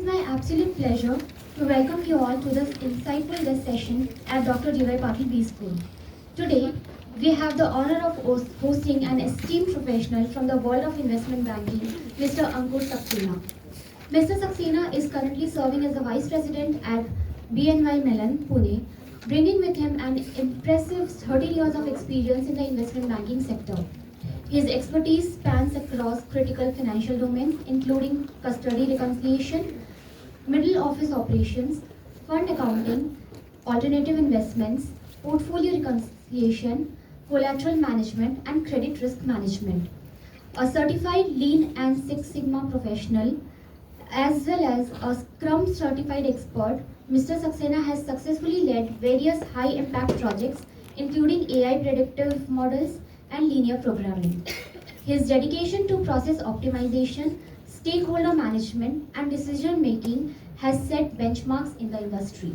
my absolute pleasure to welcome you all to this insightful guest session at Dr. D.Y. Patil B School. Today, we have the honor of hosting an esteemed professional from the world of investment banking, Mr. Ankur Saxena. Mr. Saxena is currently serving as the Vice President at BNY Mellon, Pune, bringing with him an impressive 30 years of experience in the investment banking sector. His expertise spans across critical financial domains, including custody reconciliation, middle office operations, fund accounting, alternative investments, portfolio reconciliation, collateral management, and credit risk management. A certified Lean and Six Sigma professional, as well as a Scrum certified expert, Mr. Saxena has successfully led various high impact projects, including AI predictive models and linear programming. His dedication to process optimization, stakeholder management, and decision making has set benchmarks in the industry.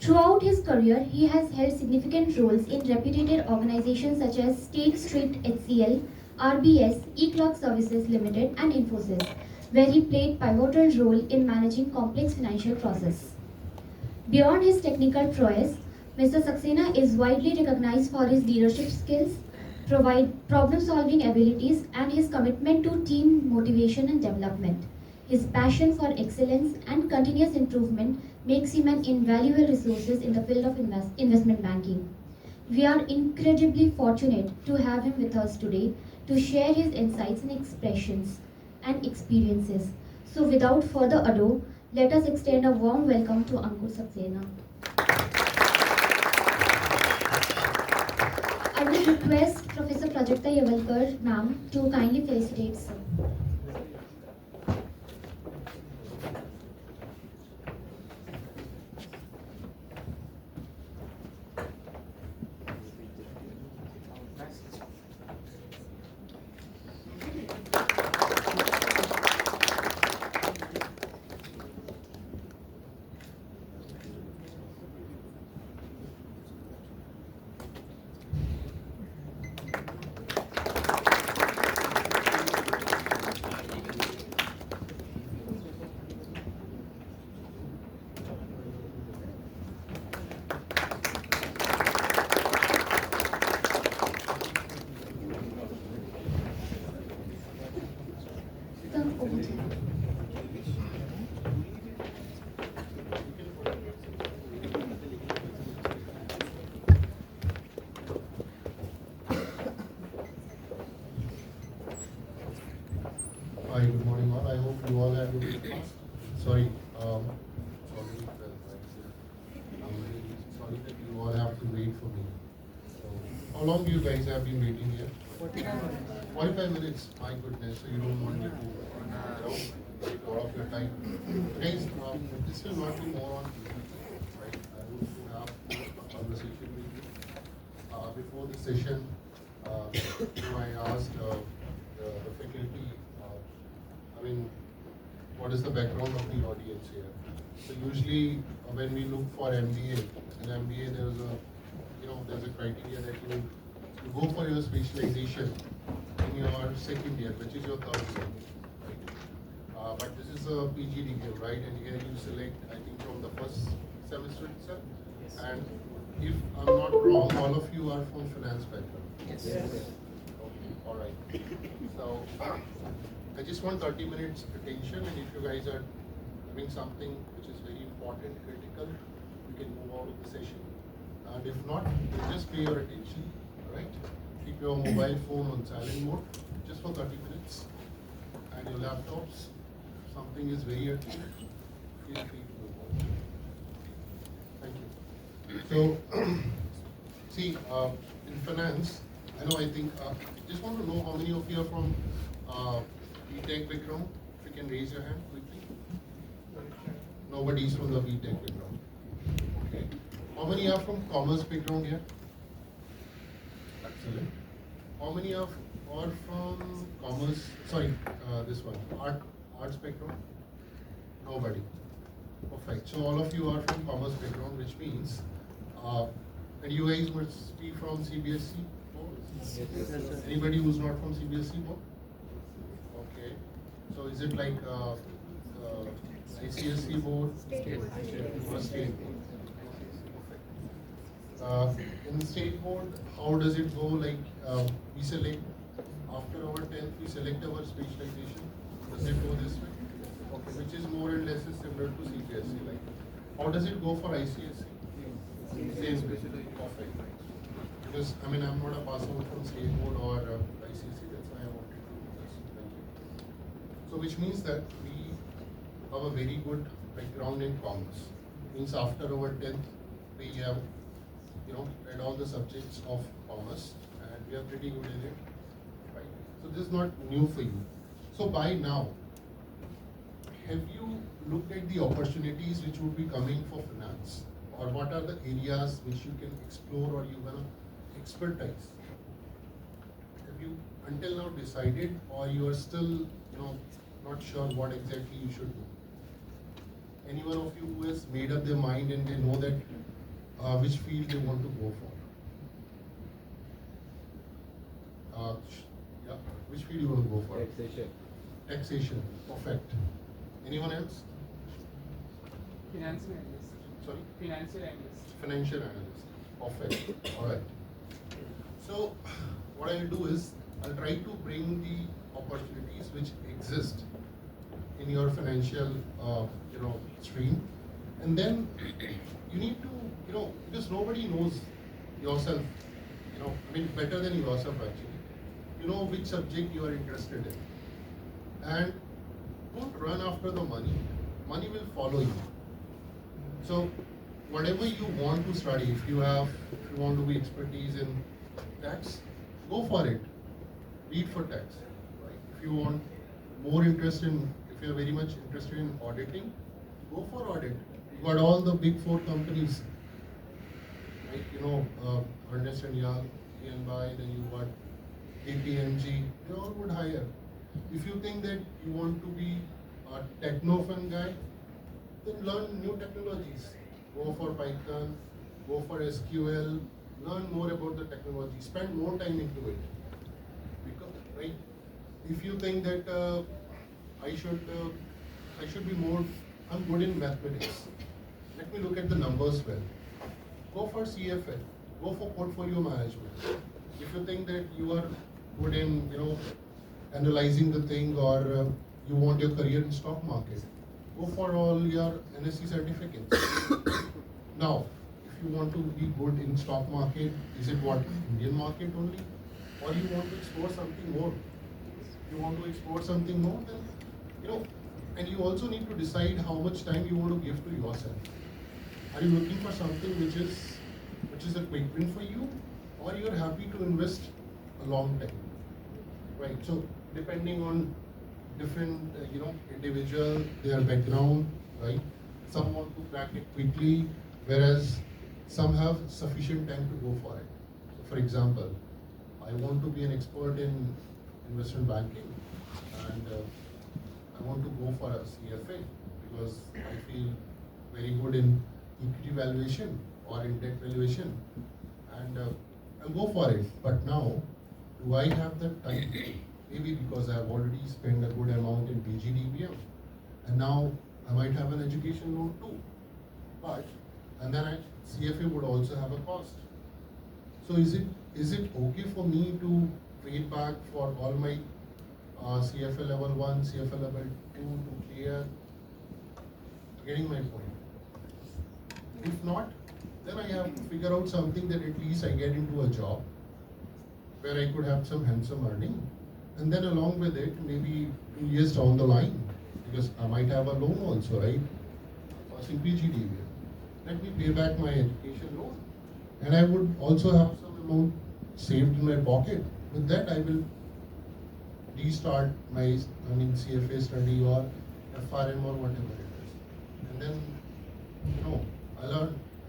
Throughout his career, he has held significant roles in reputed organizations such as State Street HCL, RBS, eClock Services Limited, and Infosys, where he played pivotal role in managing complex financial processes. Beyond his technical prowess, Mr. Saxena is widely recognized for his leadership skills, provide problem-solving abilities, and his commitment to team motivation and development. His passion for excellence and continuous improvement makes him an invaluable resource in the field of investment banking. We are incredibly fortunate to have him with us today to share his insights and expressions and experiences. So without further ado, let us extend a warm welcome to Ankur Saxena. I will request Professor Prajakta Yavalkar ma'am to kindly facilitate, sir. Sir, over to you. Hi, good morning all. I hope you all had a good breakfast. Sorry, it's already 12, right? So I'm really sorry that you all have to wait for me. So, how long you guys have been waiting here? 45 minutes. My goodness, so you don't want me to, take all of your time. Guys, this will not be more on PPT, right? I would have a conversation with you. Before the session, I asked the faculty, I mean, what is the background of the audience here? So usually when we look for MBA, in MBA there's a criteria that you go for your specialization in your second year, which is your third year. Right? But this is a PG degree, right? And here you select, I think, from the first semester itself. And if I'm not wrong, all of you are from finance background. Yes. Okay, all right. So I just want 30 minutes attention, and if you guys are doing something which is very important, critical, we can move out of the session. And if not, just pay your attention, alright? Keep your mobile phone on silent mode, just for 30 minutes. And your laptops, if something is very urgent, feel free to move on. Thank you. So, see, in finance, I think, just want to know how many of you are from BTech background. If you can raise your hand quickly. Nobody is from the BTech background. Okay. How many are from commerce background here? Excellent. How many are from commerce? Sorry, this one. Arts background? Nobody. Perfect. So all of you are from commerce background, which means, and you guys must be from CBSE board? Yes, sir. Anybody who's not from CBSE board? Okay. So is it like ICSE board or state board? In the state board, how does it go? Like we select after our 10th, we select our specialization. Does it go this way? Okay, which is more or less is similar to CPSE. Like, how does it go for ICSE? Same way. Perfect. Because I mean, I'm not a pass out from state board or ICSE. That's why I wanted to do this. Thank you. So, which means that we have a very good background in commerce. Means after our 10th, we have read all the subjects of commerce and we are pretty good in it, right? So this is not new for you. So by now, have you looked at the opportunities which would be coming for finance, or what are the areas which you can explore or you want to expertise? Have you until now decided, or you are still not sure what exactly you should do? Any one of you who has made up their mind and they know that which field they want to go for? Yeah, which field you want to go for? Taxation. Taxation, perfect. Anyone else? Financial analyst. Sorry? Financial analyst. Financial analyst, perfect. All right. So what I'll do is I'll try to bring the opportunities which exist in your financial stream, and then you need to because nobody knows yourself I mean better than yourself actually, which subject you are interested in, and don't run after the money will follow you. So whatever you want to study, if you want to be expertise in tax, go for it, read for tax, right? If you want more interest in, if you're very much interested in auditing, go for audit. You got all the big four companies, right? Ernst and Young, EY, then you got KPMG, they all would hire. If you think that you want to be a techno-fun guy, then learn new technologies. Go for Python, go for SQL, learn more about the technology, spend more time into it. Because, right? If you think that I should be more, I'm good in mathematics. Let me look at the numbers well. Go for CFA, go for portfolio management. If you think that you are good in, analyzing the thing, or you want your career in stock market, go for all your NSE certificates. Now, if you want to be good in stock market, is it what, Indian market only? Or you want to explore something more? If you want to explore something more, then, and you also need to decide how much time you want to give to yourself. Are you looking for something which is a quick win for you, or you're happy to invest a long time? Right, so depending on different, individual, their background, right? Some want to crack it quickly, whereas some have sufficient time to go for it. So for example, I want to be an expert in investment banking, and I want to go for a CFA because I feel very good in equity valuation or in debt valuation, and I'll go for it. But now, do I have that time? Maybe because I have already spent a good amount in PGDBM, and now I might have an education loan too. But and then CFA would also have a cost. So is it okay for me to wait back for all my CFA level 1, CFA level 2 to clear? Getting my point. If not, then I have to figure out something that at least I get into a job where I could have some handsome earning, and then along with it, maybe 2 years down the line, because I might have a loan also, right? Passing PGDBM. Let me pay back my education loan, and I would also have some amount saved in my pocket. With that, I will restart my, CFA study or FRM or whatever it is, and then,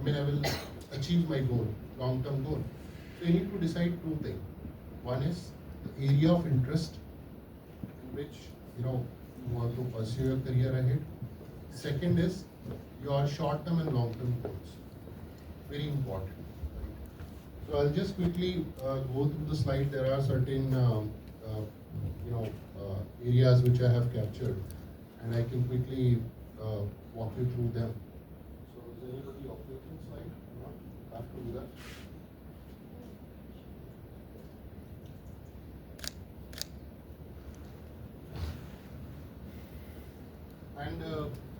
I will achieve my goal, long-term goal. So you need to decide two things. One is the area of interest in which you want to pursue your career ahead. Second is your short-term and long-term goals. Very important. Right? So I'll just quickly go through the slide. There are certain areas which I have captured, and I can quickly walk you through them. So is anybody operating slide? No? Have to do that. And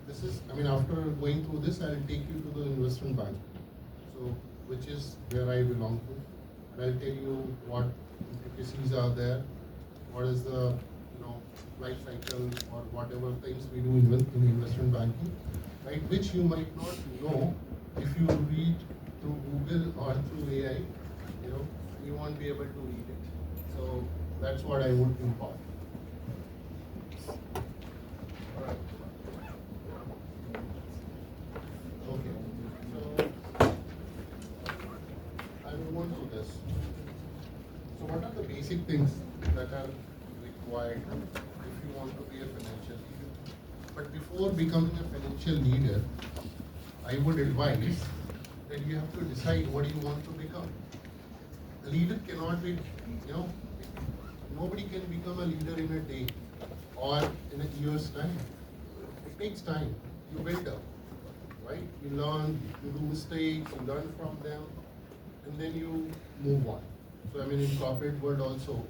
this is, I mean, after going through this, I'll take you to the investment bank. So, which is where I belong to. And I'll tell you what intricacies are there, what is the, life cycle or whatever things we do in investment banking, right? Which you might not know if you read through Google or through AI, you won't be able to read it. So that's what I would impart. Alright. Okay. So I will go through this. So what are the basic things that are required if you want to be a financial leader? But before becoming a financial leader, I would advise that you have to decide what you want to become. A leader cannot be, nobody can become a leader in a day or in a year's time. It takes time. You build up, right? You learn, you do mistakes, you learn from them, and then you move on. So I mean, in corporate world also,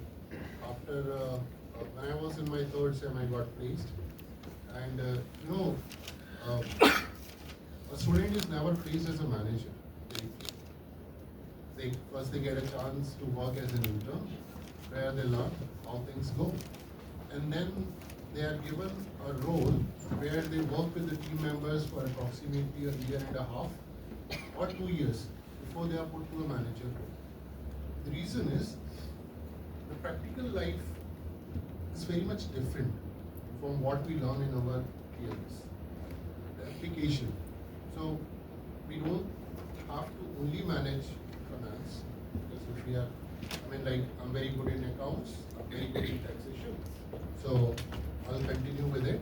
after when I was in my third sem, I got placed, and a student is never placed as a manager. First they get a chance to work as an intern, where they learn how things go, and then they are given a role where they work with the team members for approximately a year and a half or 2 years before they are put to a manager role. The reason is the practical life is very much different from what we learn in our theories. The application. So we don't have to only manage finance, because if we are, I'm very good in accounts, I'm very good in taxation. So I'll continue with it,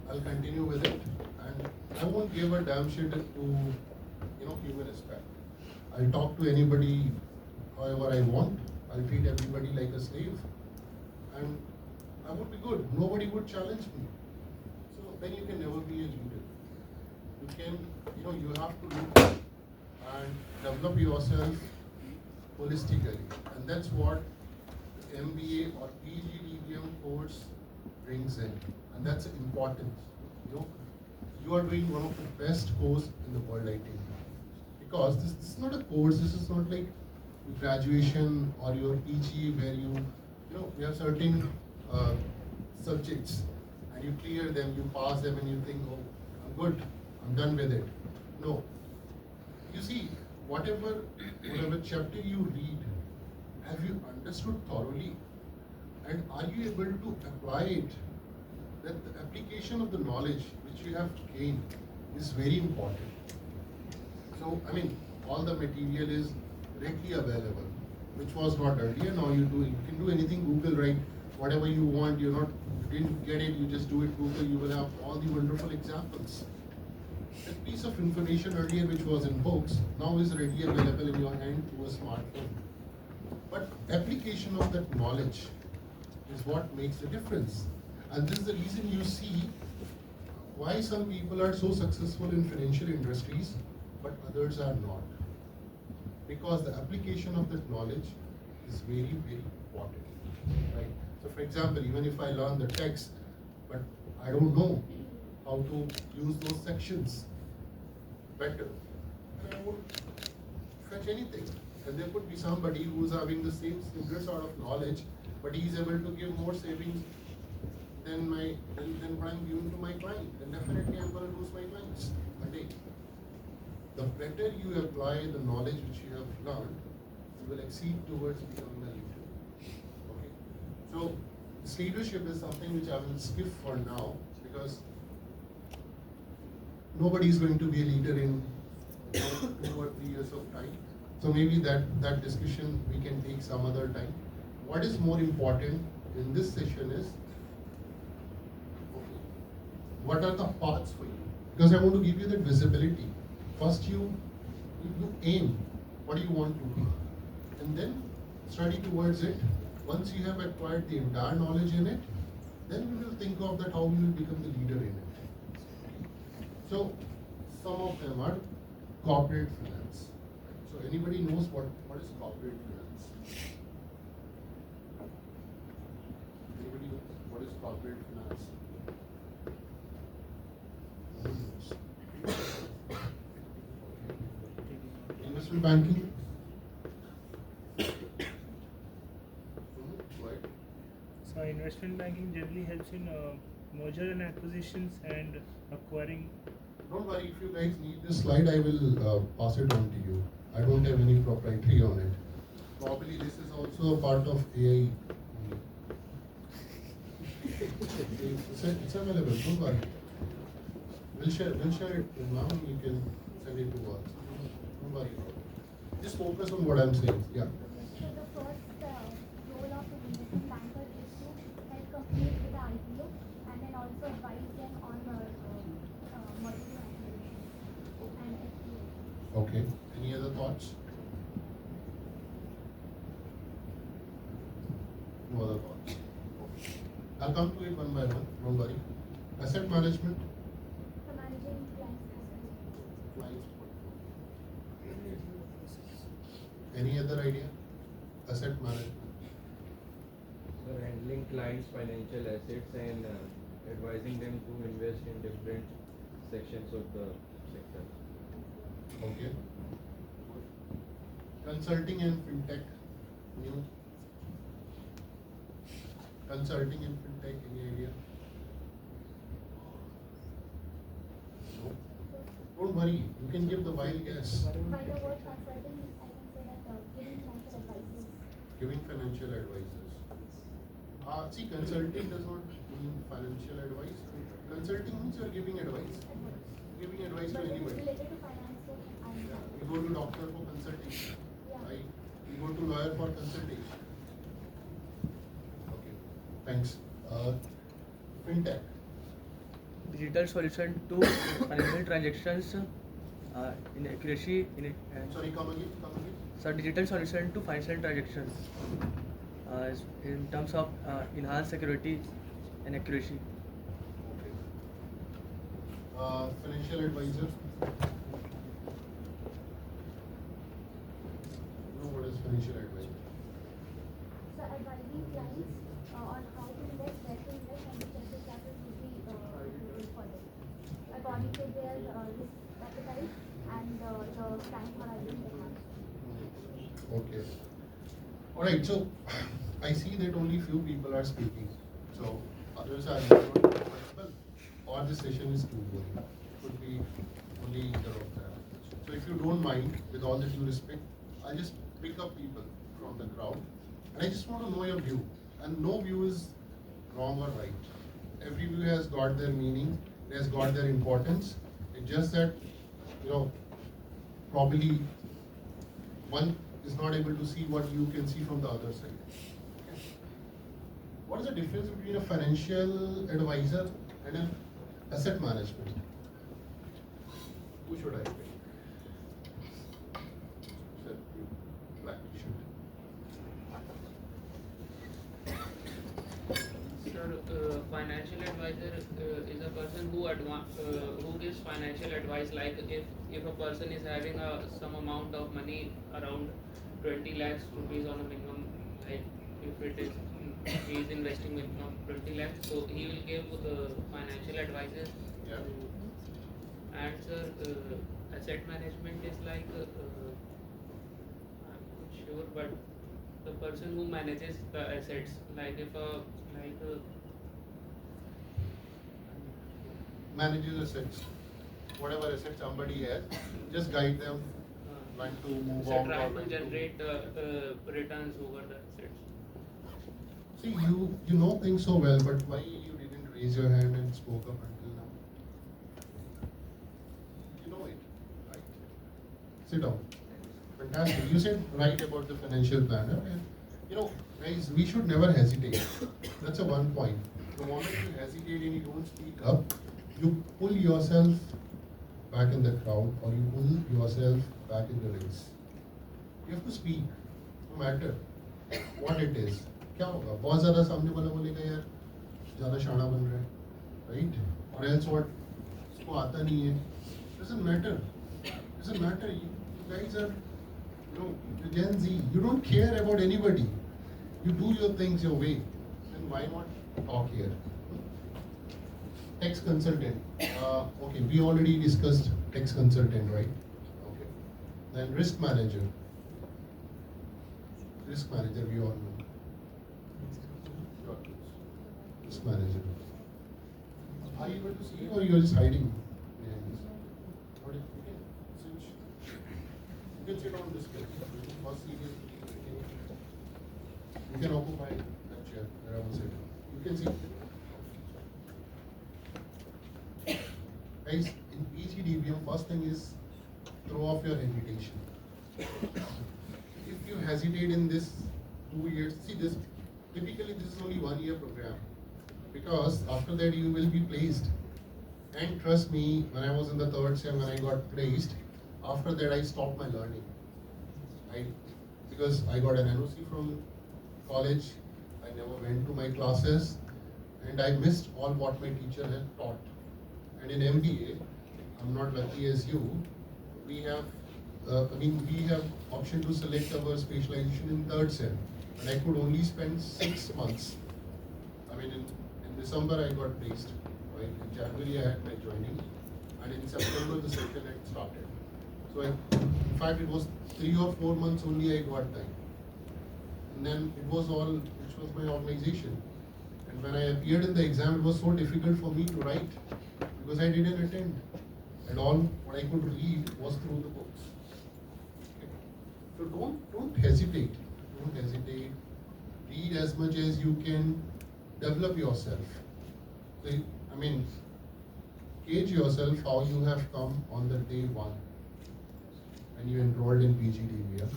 and I won't give a damn shit to human aspect. I'll talk to anybody however I want. I'll treat everybody like a slave, and I would be good. Nobody would challenge me. So then you can never be a leader. You can, you have to look and develop yourself holistically, and that's what the MBA or PGDBM course brings in, and that's important. You are doing one of the best course in the world, I think, because this is not a course. This is not like graduation or your PG where you have certain subjects and you clear them, you pass them, and you think, oh, I'm good, I'm done with it. No. You see, whatever chapter you read, have you understood thoroughly? And are you able to apply it? That the application of the knowledge which you have gained is very important. So, all the material is readily available, which was not earlier. Now you can do anything, Google, right? Whatever you want, you didn't get it, you just do it, Google, you will have all the wonderful examples. That piece of information earlier which was in books, now is readily available in your hand through a smartphone. But application of that knowledge is what makes the difference. And this is the reason you see why some people are so successful in financial industries, but others are not. Because the application of that knowledge is very, very important, right? So for example, even if I learn the text, but I don't know how to use those sections better, then I won't fetch anything. And there could be somebody who's having the same similar sort of knowledge, but he's able to give more savings than what I'm giving to my client. Then definitely I'm going to lose my clients a day. The better you apply the knowledge which you have learned, you will exceed towards becoming a leader. Okay. So this leadership is something which I will skip for now, because nobody is going to be a leader in 2 or 3 years of time. So maybe that discussion we can take some other time. What is more important in this session is, what are the paths for you? Because I want to give you that visibility. First you aim, what do you want to be? And then study towards it. Once you have acquired the entire knowledge in it, then we will think of that how we will become the leader in it. So some of them are corporate finance. So anybody knows what is corporate finance? Anybody knows what is corporate finance? Nobody knows. Investment banking? Right. So investment banking generally helps in merger and acquisitions and acquiring. Don't worry, if you guys need this slide, I will pass it on to you. I don't have any proprietary on it. Probably this is also a part of AI. It's available, don't worry. We'll share it now and you can send it to us. Don't worry about it. Just focus on what I'm saying. Yeah. So the first role of the investment banker is to help companies with the IPO and then also advise them on the merger and acquisition and FPO. Okay. Any other thoughts? No other thoughts. Okay. I'll come to it one by one. Don't worry. Asset management. So managing clients' assets. Clients portfolio. Any other idea? Asset management. So handling clients' financial assets and advising them to invest in different sections of the sector. Okay. Consulting and fintech. New. Consulting and fintech. Any idea? No. Don't worry. You can give the wild guess. By the word consulting, I can say that giving financial advices. Giving financial advices. See, consulting does not mean financial advice. Consulting means you are giving advice. Giving advice to But it is anybody. related to finance, so I'm Yeah. You go to doctor for consultation. Yeah. Right? You go to lawyer for consultation. Okay. Thanks. Fintech. Digital solution to financial transactions in accuracy Sorry, come again. so digital solution to financial transactions in terms of enhanced security and accuracy. Okay. Financial advisor. You know what is financial advisor? So advising clients on how to invest, where to invest, and which asset classes would be suitable for them, according to their risk appetite and the time horizon they have. Okay. Alright, so I see that only few people are speaking. So others are not comfortable or this session is too boring. Could be only either of them. So if you don't mind, with all the due respect, I'll just pick up people from the crowd and I just want to know your view. And no view is wrong or right. Every view has got their meaning, it has got their importance. It's just that, probably one is not able to see what you can see from the other side. Okay. What is the difference between a financial advisor and an asset management? Who should I pick? Sir, you, black t-shirt. Sir, financial advisor is a person who gives financial advice. Like if a person is having some amount of money around 20 lakhs rupees on a minimum, like if it is he is investing minimum 20 lakhs, so he will give financial advices. Yeah. And sir, asset management is like I'm not sure, but the person who manages the assets, like if Manages assets. Whatever assets somebody has, just guide them when to move on. try or to when generate returns over the assets. See, you know things so well, but why you didn't raise your hand and spoke up until now? You know it, right? Sit down. Fantastic. You said right about the financial planner, and guys, we should never hesitate. That's a one point. The moment you hesitate and you don't speak up, you pull yourself back in the crowd, or you pull yourself back in the race. You have to speak, no matter what it is. क्या होगा? बहुत ज़्यादा सामने वाला बोलेगा यार ज़्यादा शाना बन रहा है, right? Or else what? उसको आता नहीं है. Doesn't matter. Doesn't matter. You guys are, the Gen Z. You don't care about anybody. You do your things your way. Then why not talk here? Tax consultant. Okay, we already discussed tax consultant, right? Okay. Then risk manager. Risk manager, we all know. Risk manager. Are you able to see or you are just hiding? What is okay? You can sit on this chair. First seat is you can occupy that chair where I was sitting. You can sit. Guys, in PGDBM, first thing is throw off your hesitation. If you hesitate in this 2 years, see this, typically this is only 1 year program. Because after that you will be placed. And trust me, when I was in the third sem, when I got placed, after that I stopped my learning. Because I got an NOC from college, I never went to my classes, and I missed all what my teacher had taught. And in MBA, I'm not lucky as you, we have, we have option to select our specialization in third sem, and I could only spend 6 months. In December I got placed, right? In January I had my joining, and in September the session had started. So in fact it was 3 or 4 months only I got time. And then it was all, which was my organization. And when I appeared in the exam, it was so difficult for me to write because I didn't attend. And all what I could read was through the books. Okay. So don't hesitate. Don't hesitate. Read as much as you can. Develop yourself. So, gauge yourself how you have come on the day one when you enrolled in PGDBM,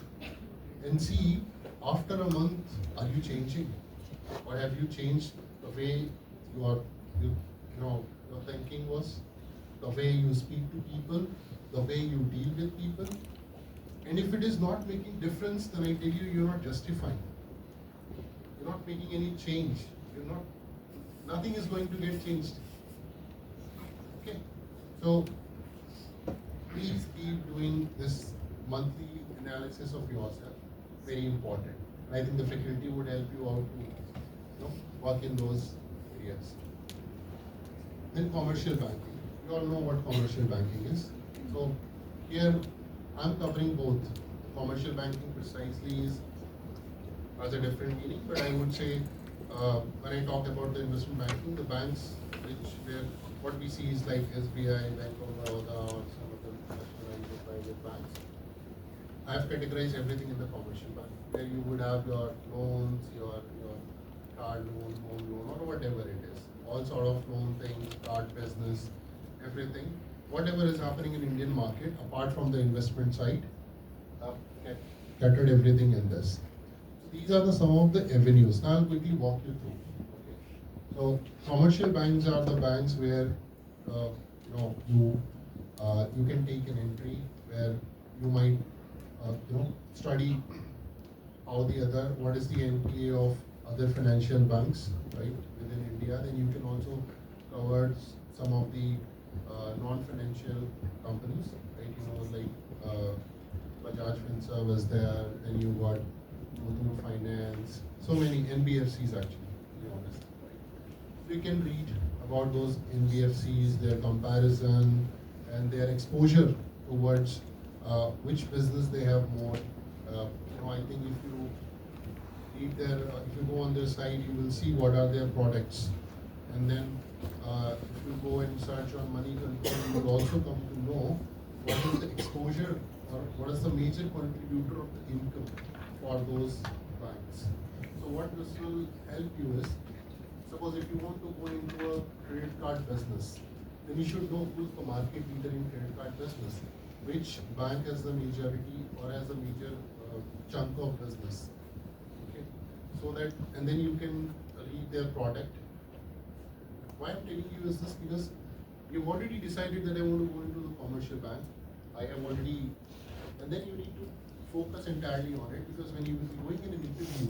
and see after a month, are you changing, or have you changed the way your thinking was, the way you speak to people, the way you deal with people. And if it is not making difference, then I tell you, you're not justifying. You're not making any change. Nothing is going to get changed. Okay, so please keep doing this monthly analysis of yourself. Very important. And I think the faculty would help you out to work in those areas. Then commercial banking. You all know what commercial banking is. So here I'm covering both. Commercial banking precisely has a different meaning, but I would say when I talk about the investment banking, the banks what we see is like SBI, Bank of Baroda, or some of the nationalized or private banks. I have categorized everything in the commercial bank, where you would have your loans, your car loan, home loan, or whatever it is. All sort of loan things, card business, everything. Whatever is happening in Indian market, apart from the investment side, catered everything in this. These are some of the avenues. Now I'll quickly walk you through. Okay. So commercial banks are the banks where you can take an entry where you might study what is the NPA of other financial banks, right, within India. Then you can also cover some of the non-financial companies, right? Like Bajaj Finserv was there. Then you got Muthoot Finance, so many NBFCs actually, to be honest. Right? So you can read about those NBFCs, their comparison, and their exposure towards which business they have more. I think if you read if you go on their site, you will see what are their products, and then if you go and search on money control, you will also come to know what is the exposure or what is the major contributor of the income for those banks. So what this will help you is, suppose if you want to go into a credit card business, then you should know who is the market leader in credit card business, which bank has the majority or has a major chunk of business. Okay, so that, and then you can read their product. Why I'm telling you is this, because you've already decided that I want to go into the commercial bank. I have already, and then you need to focus entirely on it, because when you will be going in an interview,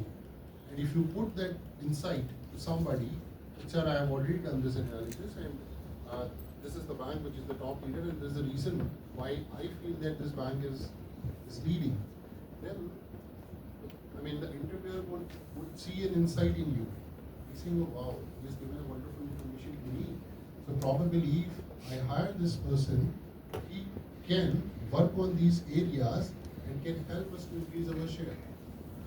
and if you put that insight to somebody, Sir, I have already done this analysis, and this is the bank which is the top leader, and there's a reason why I feel that this bank is leading. Then, I mean, the interviewer would see an insight in you. He's saying, oh, wow, he has given a wonderful information to me. So probably if I hire this person, he can work on these areas and can help us to increase our share.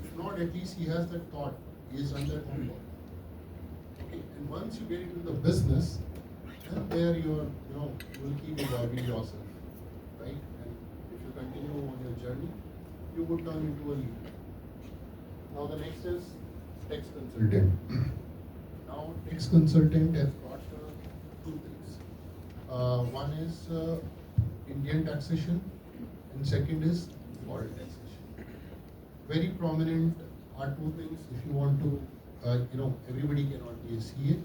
If not, at least he has that thought. He has done that homework. Okay, and once you get into the business, then there you will keep evolving yourself, right? And if you continue on your journey, you would turn into a leader. Now the next is tax consultant. Now tax consultant has got two things. One is Indian taxation, and second is foreign taxation. Very prominent are two things. If you want to, everybody cannot be a CA,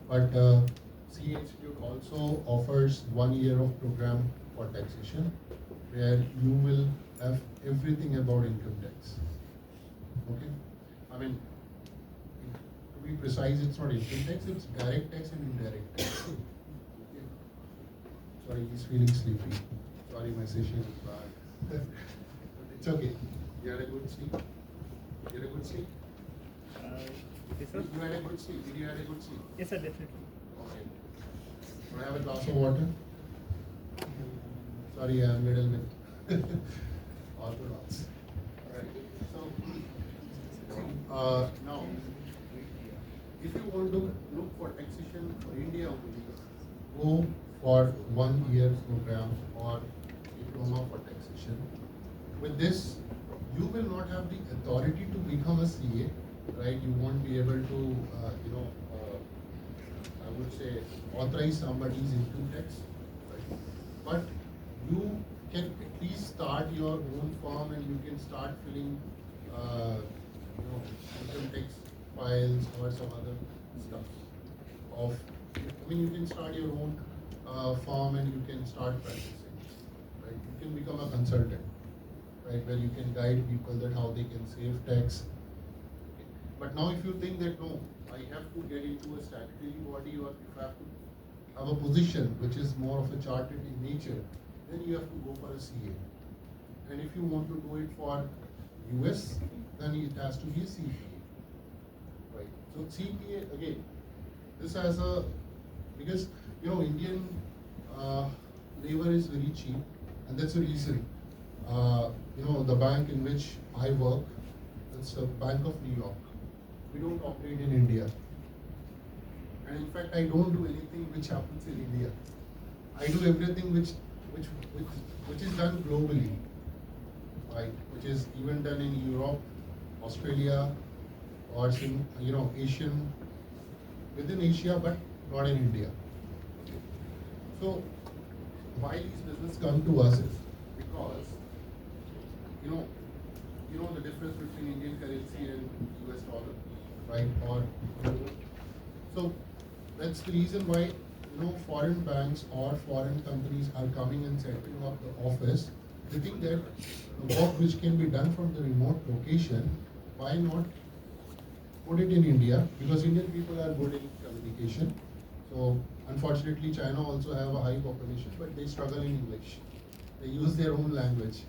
but CA Institute also offers 1 year of program for taxation, where you will have everything about income tax. Okay, I mean, to be precise, it's not income tax; it's direct tax and indirect tax. Okay. Sorry, he's feeling sleepy. Sorry, my session is bad. It's okay. You had a good sleep. You had a good sleep. Yes, sir. You had a good sleep. Did you have a good sleep? Yes, sir, definitely. Okay. Can I have a glass of water? Sorry, I'm a little bit orthodox. Alright. So, now, if you want to look for taxation for India only, go for 1 year program or diploma for taxation. With this, you will not have the authority to become a CA, right? You won't be able to, I would say, authorize somebody's income tax, right? But you can at least start your own firm and you can start filling, income tax files or some other stuff. You can start your own firm and you can start practicing, right? You can become a consultant, right? Where you can guide people that how they can save tax. But now if you think that no, I have to get into a statutory body or if I have to have a position which is more of a chartered in nature, then you have to go for a CA. And if you want to do it for US, then it has to be a CPA. Right. So CPA, again, this has a, because Indian labor is very cheap, and that's the reason. The bank in which I work, it's a Bank of New York. We don't operate in India. And in fact, I don't do anything which happens in India. I do everything which is done globally, right? Which is even done in Europe, Australia, or Asian, within Asia, but not in India. So why these businesses come to us is because the difference between Indian currency and US dollar, right? Or so that's the reason why foreign banks or foreign companies are coming and setting up the office. They think that the work which can be done from the remote location, why not put it in India? Because Indian people are good in communication. So unfortunately, China also have a high population, but they struggle in English. They use their own language.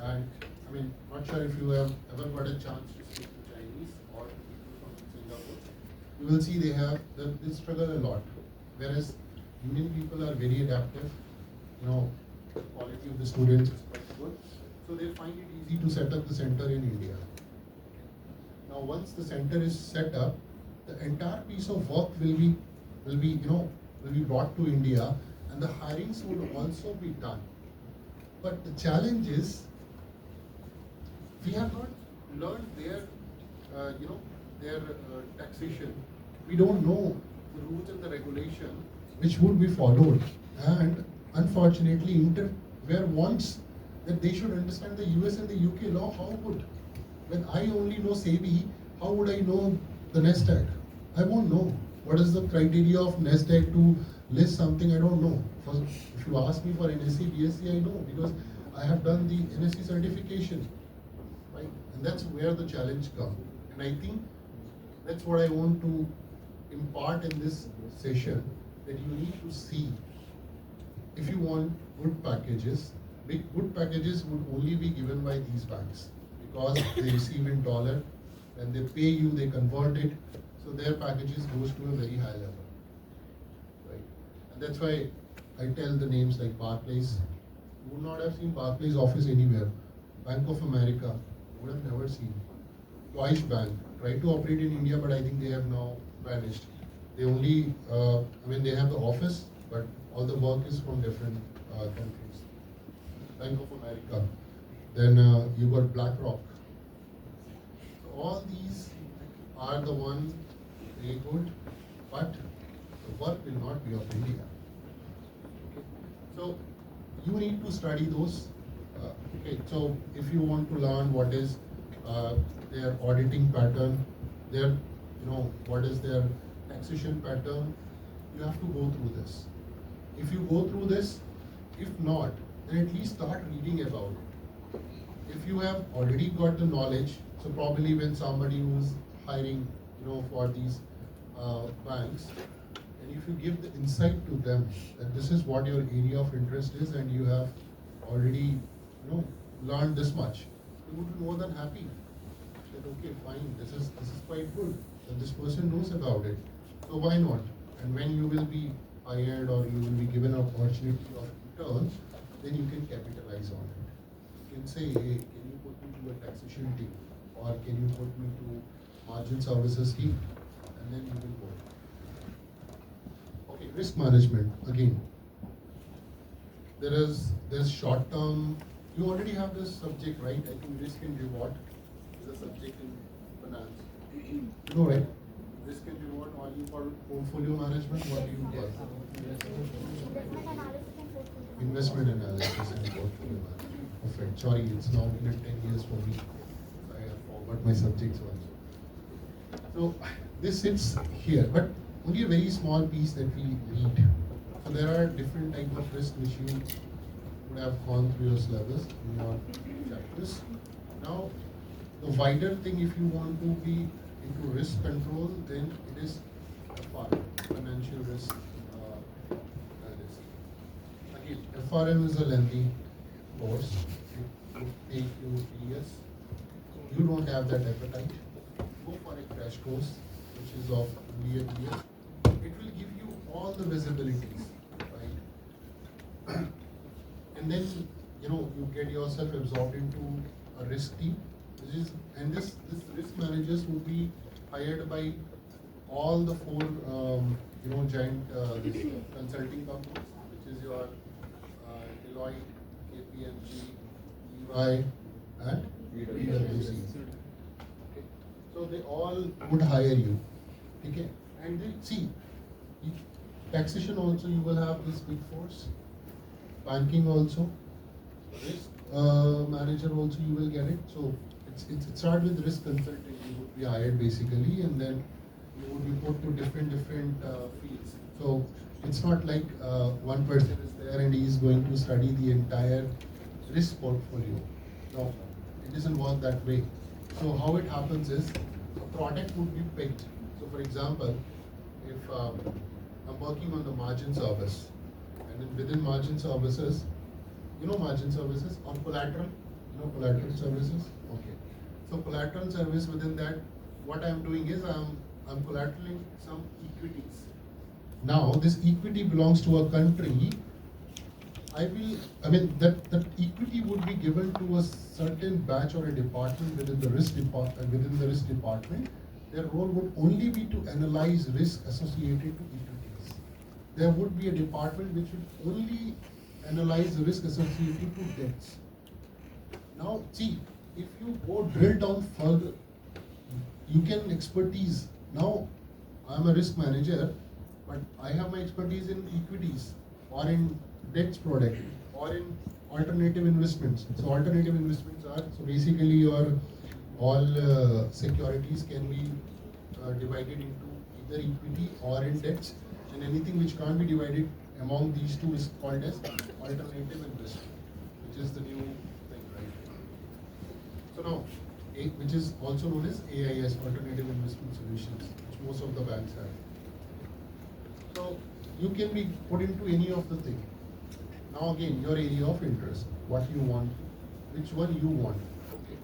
And I mean, not sure if you have ever got a chance to speak to Chinese or people from Singapore. You will see they struggle a lot. Whereas Indian people are very adaptive. The quality of the students is quite good. So they find it easy to set up the center in India. Now once the center is set up, the entire piece of work will be brought to India, and the hirings would also be done. But the challenge is, we have not learned their taxation. We don't know the rules and the regulation which would be followed. And unfortunately, interware wants that they should understand the US and the UK law. How would? When I only know SEBI, how would I know the NASDAQ? I won't know. What is the criteria of NASDAQ to list something? I don't know. If you ask me for NSE, BSE, I know because I have done the NSE certification. Right? And that's where the challenge comes. And I think that's what I want to impart in this session that you need to see if you want good packages. Good packages would only be given by these banks because they receive in dollar. When they pay you, they convert it, so their packages goes to a very high level, right? And that's why I tell the names like Barclays. You would not have seen Barclays office anywhere. Bank of America, you would have never seen. Deutsche Bank tried to operate in India, but I think they have now vanished. They only, they have the office, but all the work is from different countries. Bank of America. Then you got BlackRock. So all these are the one very good, but the work will not be of India. So you need to study those. Okay, so if you want to learn what is their auditing pattern, their what is their taxation pattern, you have to go through this. If you go through this, if not, then at least start reading about it. If you have already got the knowledge, so probably when somebody who's hiring, for these banks, and if you give the insight to them that this is what your area of interest is, and you have already, learned this much, you would be more than happy. That okay, fine, this is quite good, and this person knows about it, so why not? And when you will be hired or you will be given an opportunity of return, then you can capitalize on it. You can say, hey, can you put me to a taxation team, or can you put me to margin services team, and then you will go. Okay, risk management again. There's short term. You already have this subject, right? I think risk and reward is a subject in finance. You know, right? Risk and reward, or you call portfolio management, what do you call? Investment analysis and portfolio. Investment analysis and portfolio management. Perfect. Sorry, it's now been 10 years for me. I have forgot my subjects also. So this sits here, but only a very small piece that we need. So there are different types of risk which you would have gone through your syllabus in your chapters. Now, the wider thing, if you want to be into risk control, then it is FRM, financial risk analysis. Again, FRM is a lengthy course. It would take you 3 years. You don't have that appetite. Go for a crash course, which is of only a year. It will give you all the visibilities, right? And then you get yourself absorbed into a risk team, this risk managers will be hired by all the four giant this consulting companies, which is your Deloitte, KPMG, EY, and PwC. Okay. So they all would hire you. Okay, and then see, taxation also you will have this big force, banking also, risk manager also you will get it. So it starts with risk consulting. You would be hired basically, and then you would be put to different fields. So it's not like one person is there and he is going to study the entire risk portfolio. No, it doesn't work that way. So how it happens is a product would be picked. So for example, if I'm working on the margin service, and then within margin services, margin services or collateral, collateral services. Okay. So collateral service, within that, what I'm doing is I'm collateralizing some equities. Now this equity belongs to a country. That equity would be given to a certain batch or a department within the risk department. Their role would only be to analyze risk associated to equities. There would be a department which would only analyze the risk associated to debts. Now, see, if you go drill down further, you can expertise. Now, I'm a risk manager, but I have my expertise in equities or in debts product or in alternative investments. So alternative investments are, so basically your all securities can be divided into either equity or in debts, and anything which can't be divided among these two is called as alternative investment, which is the new thing, right? So now, which is also known as AIS, Alternative Investment Solutions, which most of the banks have. you can be put into any of the thing. Now again, your area of interest, what you want, which one you want. Okay.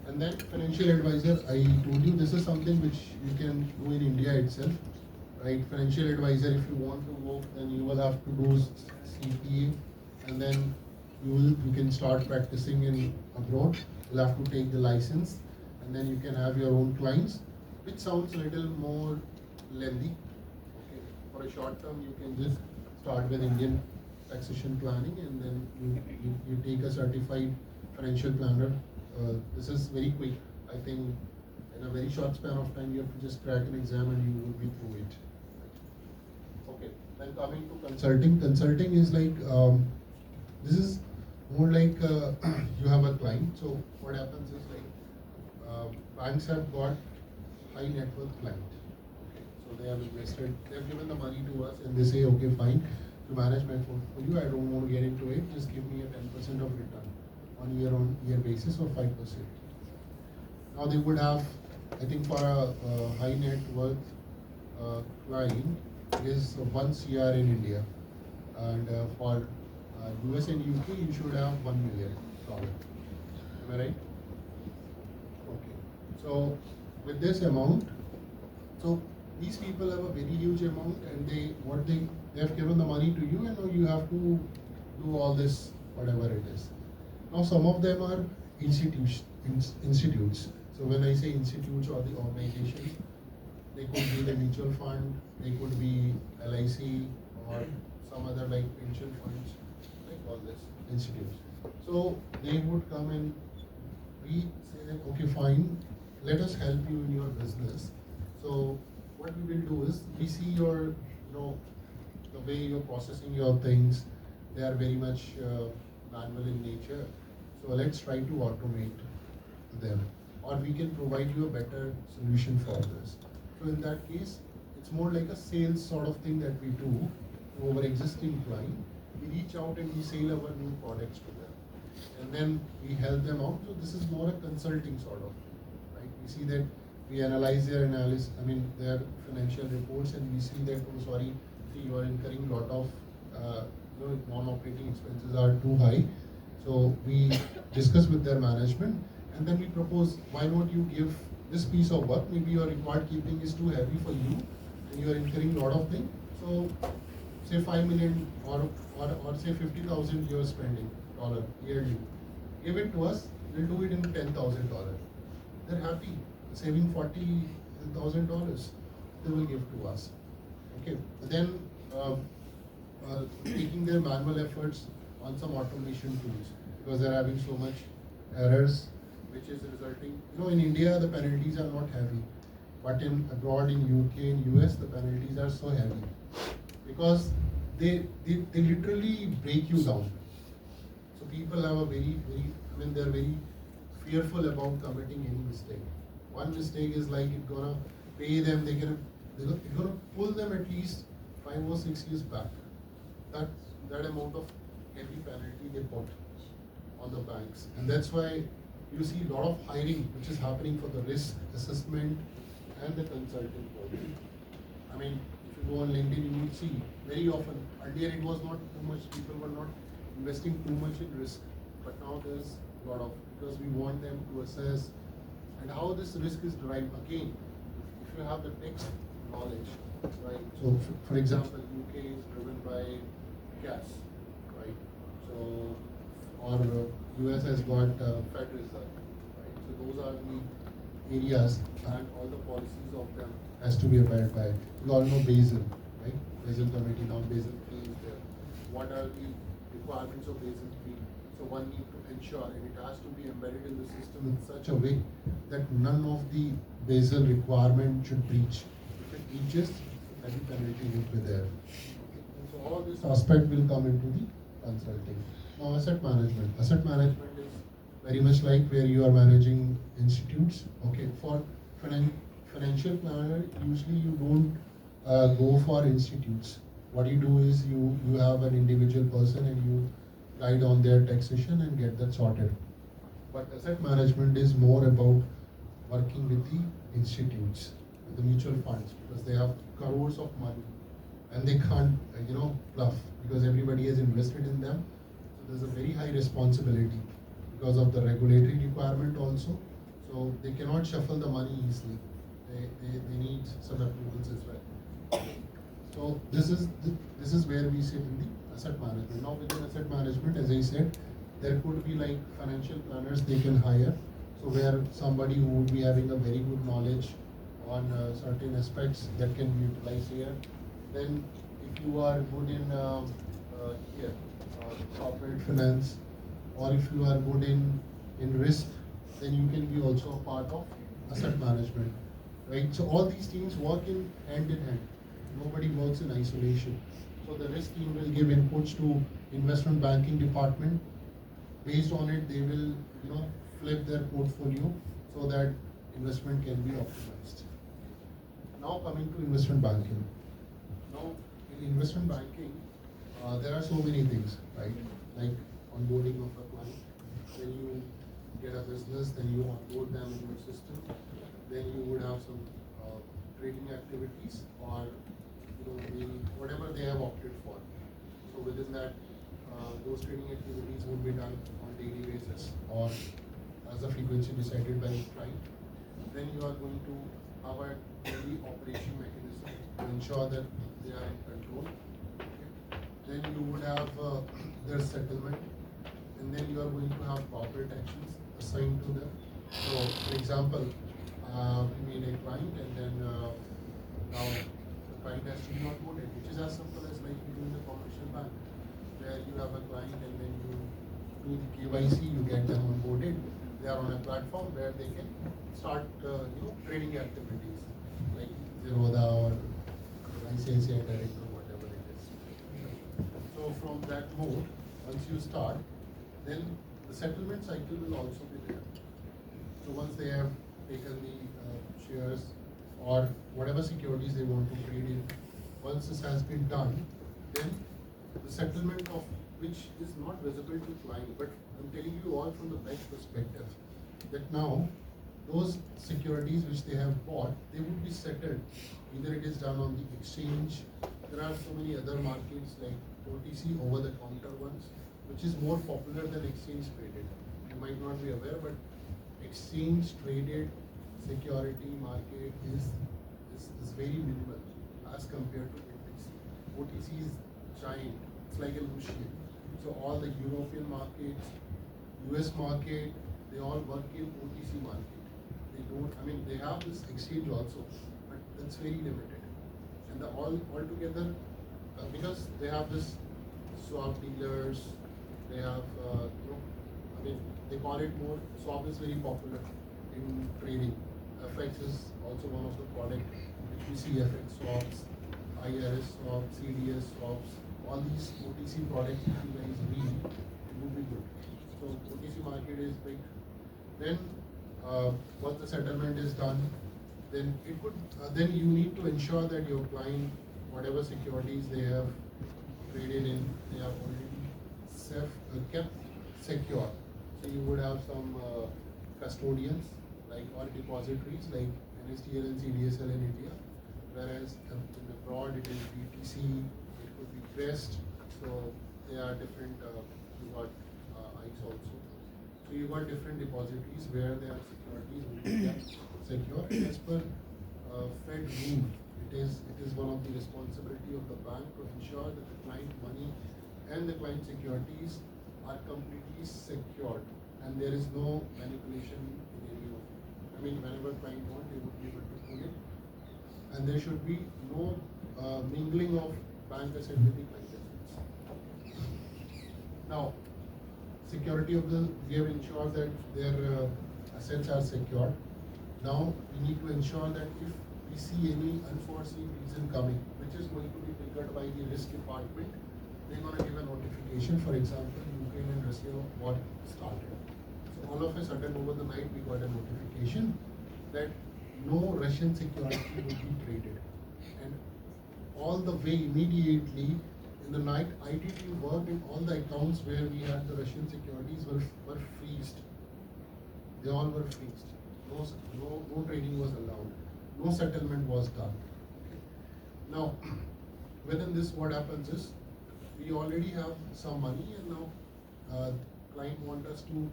And then financial advisor, I told you this is something which you can do in India itself, right? Financial advisor, if you want to work, then you will have to do CPA, and then you can start practicing in abroad. You'll have to take the license, and then you can have your own clients, which sounds a little more lengthy. Okay. For a short term, you can just start with Indian taxation planning, and then you take a certified financial planner. This is very quick. I think in a very short span of time, you have to just crack an exam and you will be through it. Okay. Then coming to consulting. Consulting is like, this is more like you have a client. So what happens is like banks have got high net worth client. Okay. So they have invested, they have given the money to us, and they say, okay, fine, to manage my portfolio, I don't want to get into it, just give me a 10% of return on year basis or 5%. Now they would have, I think for a high net worth client is 1 CR in India, and for US and UK you should have $1 million. Am I right? Okay. So with this amount, so these people have a very huge amount, and they have given the money to you, and now you have to do all this, whatever it is. Now some of them are institutes. So when I say institutes or the organizations, they could be the mutual fund, they could be LIC or some other like pension funds, like all this institutes. So they would come and we say that, okay, fine, let us help you in your business. So what we will do is, we see your, the way you're processing your things, they are very much manual in nature. So let's try to automate them, or we can provide you a better solution for this. So in that case, it's more like a sales sort of thing that we do to our existing client. We reach out and we sell our new products to them, and then we help them out. So this is more a consulting sort of, right? We see that we analyze their their financial reports, and we see that, oh sorry, see, you are incurring a lot of non-operating expenses are too high. So we discuss with their management, and then we propose, why don't you give this piece of work? Maybe your record keeping is too heavy for you, and you are incurring a lot of things. So say 5 million or say 50,000 you are spending yearly. Give it to us. We'll do it in $10,000. They're happy, saving $40,000. They will give to us. Okay. Then taking their manual efforts on some automation tools, because they're having so much errors, which is resulting. In India the penalties are not heavy, but in abroad, in UK, in US, the penalties are so heavy because they literally break you down. So people have a they're very fearful about committing any mistake. One mistake is like it's gonna pay them. It's gonna pull them at least 5 or 6 years back. That amount of heavy penalty they put on the banks, and that's why you see a lot of hiring which is happening for the risk assessment and the consulting program. If you go on LinkedIn, you would see very often. Earlier it was not too much, people were not investing too much in risk, but now there's a lot of, because we want them to assess and how this risk is derived. Again, if you have the text knowledge, right? So for example, UK is driven by gas, right? So, or US has got Fed Reserve, right? So those are the areas, and all the policies of them has to be abided by. You all know Basel, right? Basel Committee, now Basel III is there. What are the requirements of Basel III? So one need to ensure, and it has to be embedded in the system in such a way that none of the Basel requirement should breach. If it breaches, then the penalty would be there. So all this aspect will come into the consulting. Now asset management. Asset management is very much like where you are managing institutes. Okay, for financial planner, usually you don't go for institutes. What you do is you have an individual person and you guide on their taxation and get that sorted. But asset management is more about working with the institutes, with the mutual funds, because they have crores of money, and they can't, bluff because everybody has invested in them. So there's a very high responsibility because of the regulatory requirement also. So they cannot shuffle the money easily. They need some approvals as well. So this is where we sit in the asset management. Now within asset management, as I said, there could be like financial planners they can hire. So where somebody who would be having a very good knowledge on certain aspects that can be utilized here. Then if you are good in here, corporate finance, or if you are good in risk, then you can be also a part of asset management, right? So all these teams work in hand. Nobody works in isolation. So the risk team will give inputs to investment banking department. Based on it, they will, flip their portfolio so that investment can be optimized. Now coming to investment banking. Now in investment banking, there are so many things, right? Like onboarding of a client. When you get a business, then you onboard them in your system. Then you would have some trading activities, or whatever they have opted for. So within that, those trading activities would be done on daily basis or as a frequency decided by the client. Then you are going to have a daily operation mechanism to ensure that they are in control. Okay. Then you would have their settlement, and then you are going to have corporate actions assigned to them. So, for example, we made a client, and then now the client has to be onboarded, which is as simple as like you do in the commercial bank, where you have a client and then you do the KYC, you get them onboarded. They are on a platform where they can start, trading activities like Zerodha or ICICI Direct or whatever it is. So from that mode, once you start, then the settlement cycle will also be there. So once they have taken the shares or whatever securities they want to trade in, once this has been done, then the settlement of which is not visible to client, but I'm telling you all from the bank perspective, that now those securities which they have bought, they would be settled. Either it is done on the exchange. There are so many other markets like OTC, over-the-counter ones, which is more popular than exchange traded. You might not be aware, but exchange traded security market is very minimal as compared to OTC. OTC is giant. It's like a Lucian. So all the European markets, US market, they all work in OTC market. They don't, they have this exchange also, but that's very limited. And the all together, because they have this swap dealers, they have, they call it more, swap is very popular in trading. FX is also one of the product, which we see FX swaps, IRS swaps, CDS swaps, all these OTC products, if you guys read, it would be good. So OTC market is big. Then once the settlement is done, then it could, then you need to ensure that your client, whatever securities they have traded in, they are already kept secure. So you would have some custodians, like, or depositories like NSDL and CDSL in India, whereas in abroad it is BTC, it could be Crest. So there are different, you got ICE also. So you got different depositories where their securities will be kept secure. As per Fed rule, it is one of the responsibility of the bank to ensure that the client money and the client securities are completely secured, and there is no manipulation in any of it. Whenever client want, they would be able to pull it, and there should be no mingling of bank asset with the client assets. Now, security of we have ensured that their assets are secured. Now we need to ensure that if we see any unforeseen reason coming, which is going to be triggered by the risk department, they're going to give a notification. For example, Ukraine and Russia war started. So all of a sudden over the night we got a notification that no Russian security will be traded. And all the way immediately in the night, IT team worked in all the accounts where we had the Russian securities were freezed. They all were freezed. No trading was allowed. No settlement was done. Okay. Now, within this, what happens is we already have some money, and now client want us to.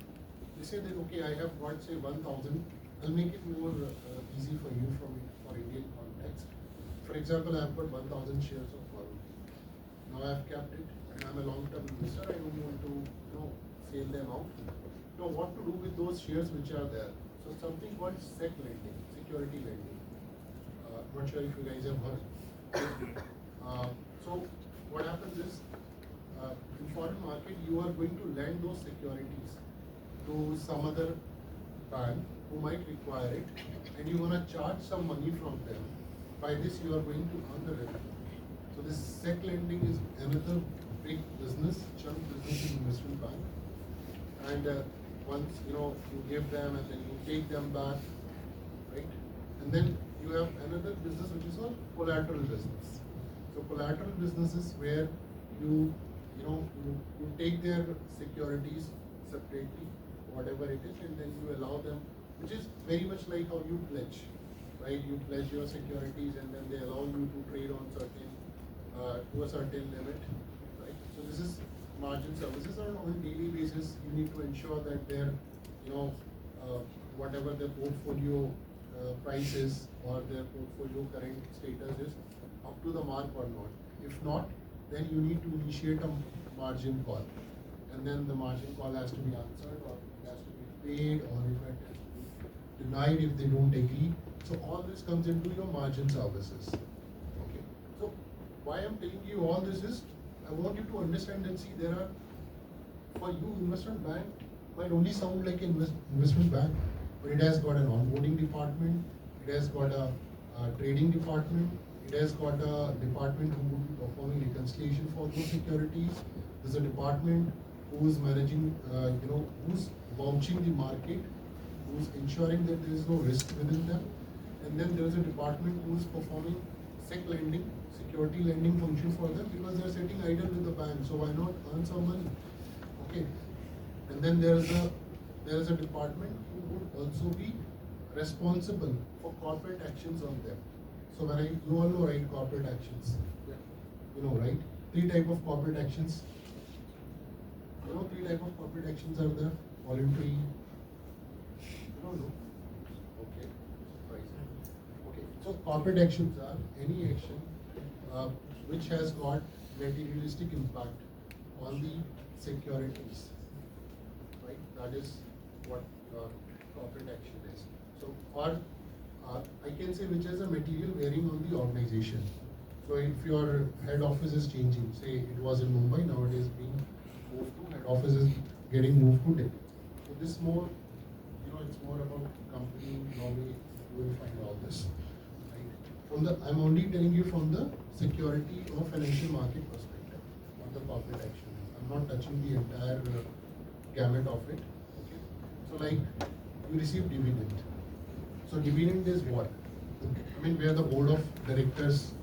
They say that okay, I have got say 1,000. I'll make it more easy for you for Indian context. For example, I've got 1,000 shares of Maruti. Now I've kept it, and I'm a long-term investor. I don't want to sell them out. Now what to do with those shares which are there? So something called SEC lending, security lending. Not sure if you guys have heard. So what happens is, in foreign market, you are going to lend those securities to some other bank who might require it, and you want to charge some money from them. By this, you are going to earn the revenue. So this SEC lending is another big business, chunk business in investment bank. And once you give them, and then you take them back, right? And then you have another business which is called collateral business. So collateral business is where you take their securities separately, whatever it is, and then you allow them, which is very much like how you pledge, right? You pledge your securities, and then they allow you to trade on certain to a certain limit, right? So this is margin services, and on a daily basis you need to ensure that their whatever their portfolio price is, or their portfolio current status is up to the mark or not. If not, then you need to initiate a margin call, and then the margin call has to be answered, or it has to be paid, or if it has to be denied if they don't agree. So all this comes into your margin services. Okay. So why I'm telling you all this is, I want you to understand and see, there are, for you, investment bank might only sound like an investment bank, but it has got an onboarding department, it has got a trading department, it has got a department who will be performing reconciliation for those securities. There's a department who is managing, who's vouching the market, who's ensuring that there is no risk within them. And then there's a department who is performing SEC lending, security lending function for them, because they're sitting idle with the bank. So why not earn some money? Okay. And then there is a department who would also be responsible for corporate actions on them. So when you all know, right, corporate actions. Yeah. You know, right? 3 types of corporate actions. 3 types of corporate actions are there. Voluntary. You don't know. Okay. Surprising. Okay. So corporate actions are any action which has got materialistic impact on the securities. Right? That is what corporate action is. So, or I can say which has a material bearing on the organization. So if your head office is changing, say it was in Mumbai, now it is being moved to, head office is getting moved to Delhi. So this more, it's more about company, normally you will find all this. Right? I'm only telling you from the security or financial market perspective, what the corporate action is. I'm not touching the entire gamut of it. Okay. So like you receive dividend. So dividend is what? I mean, where the board of directors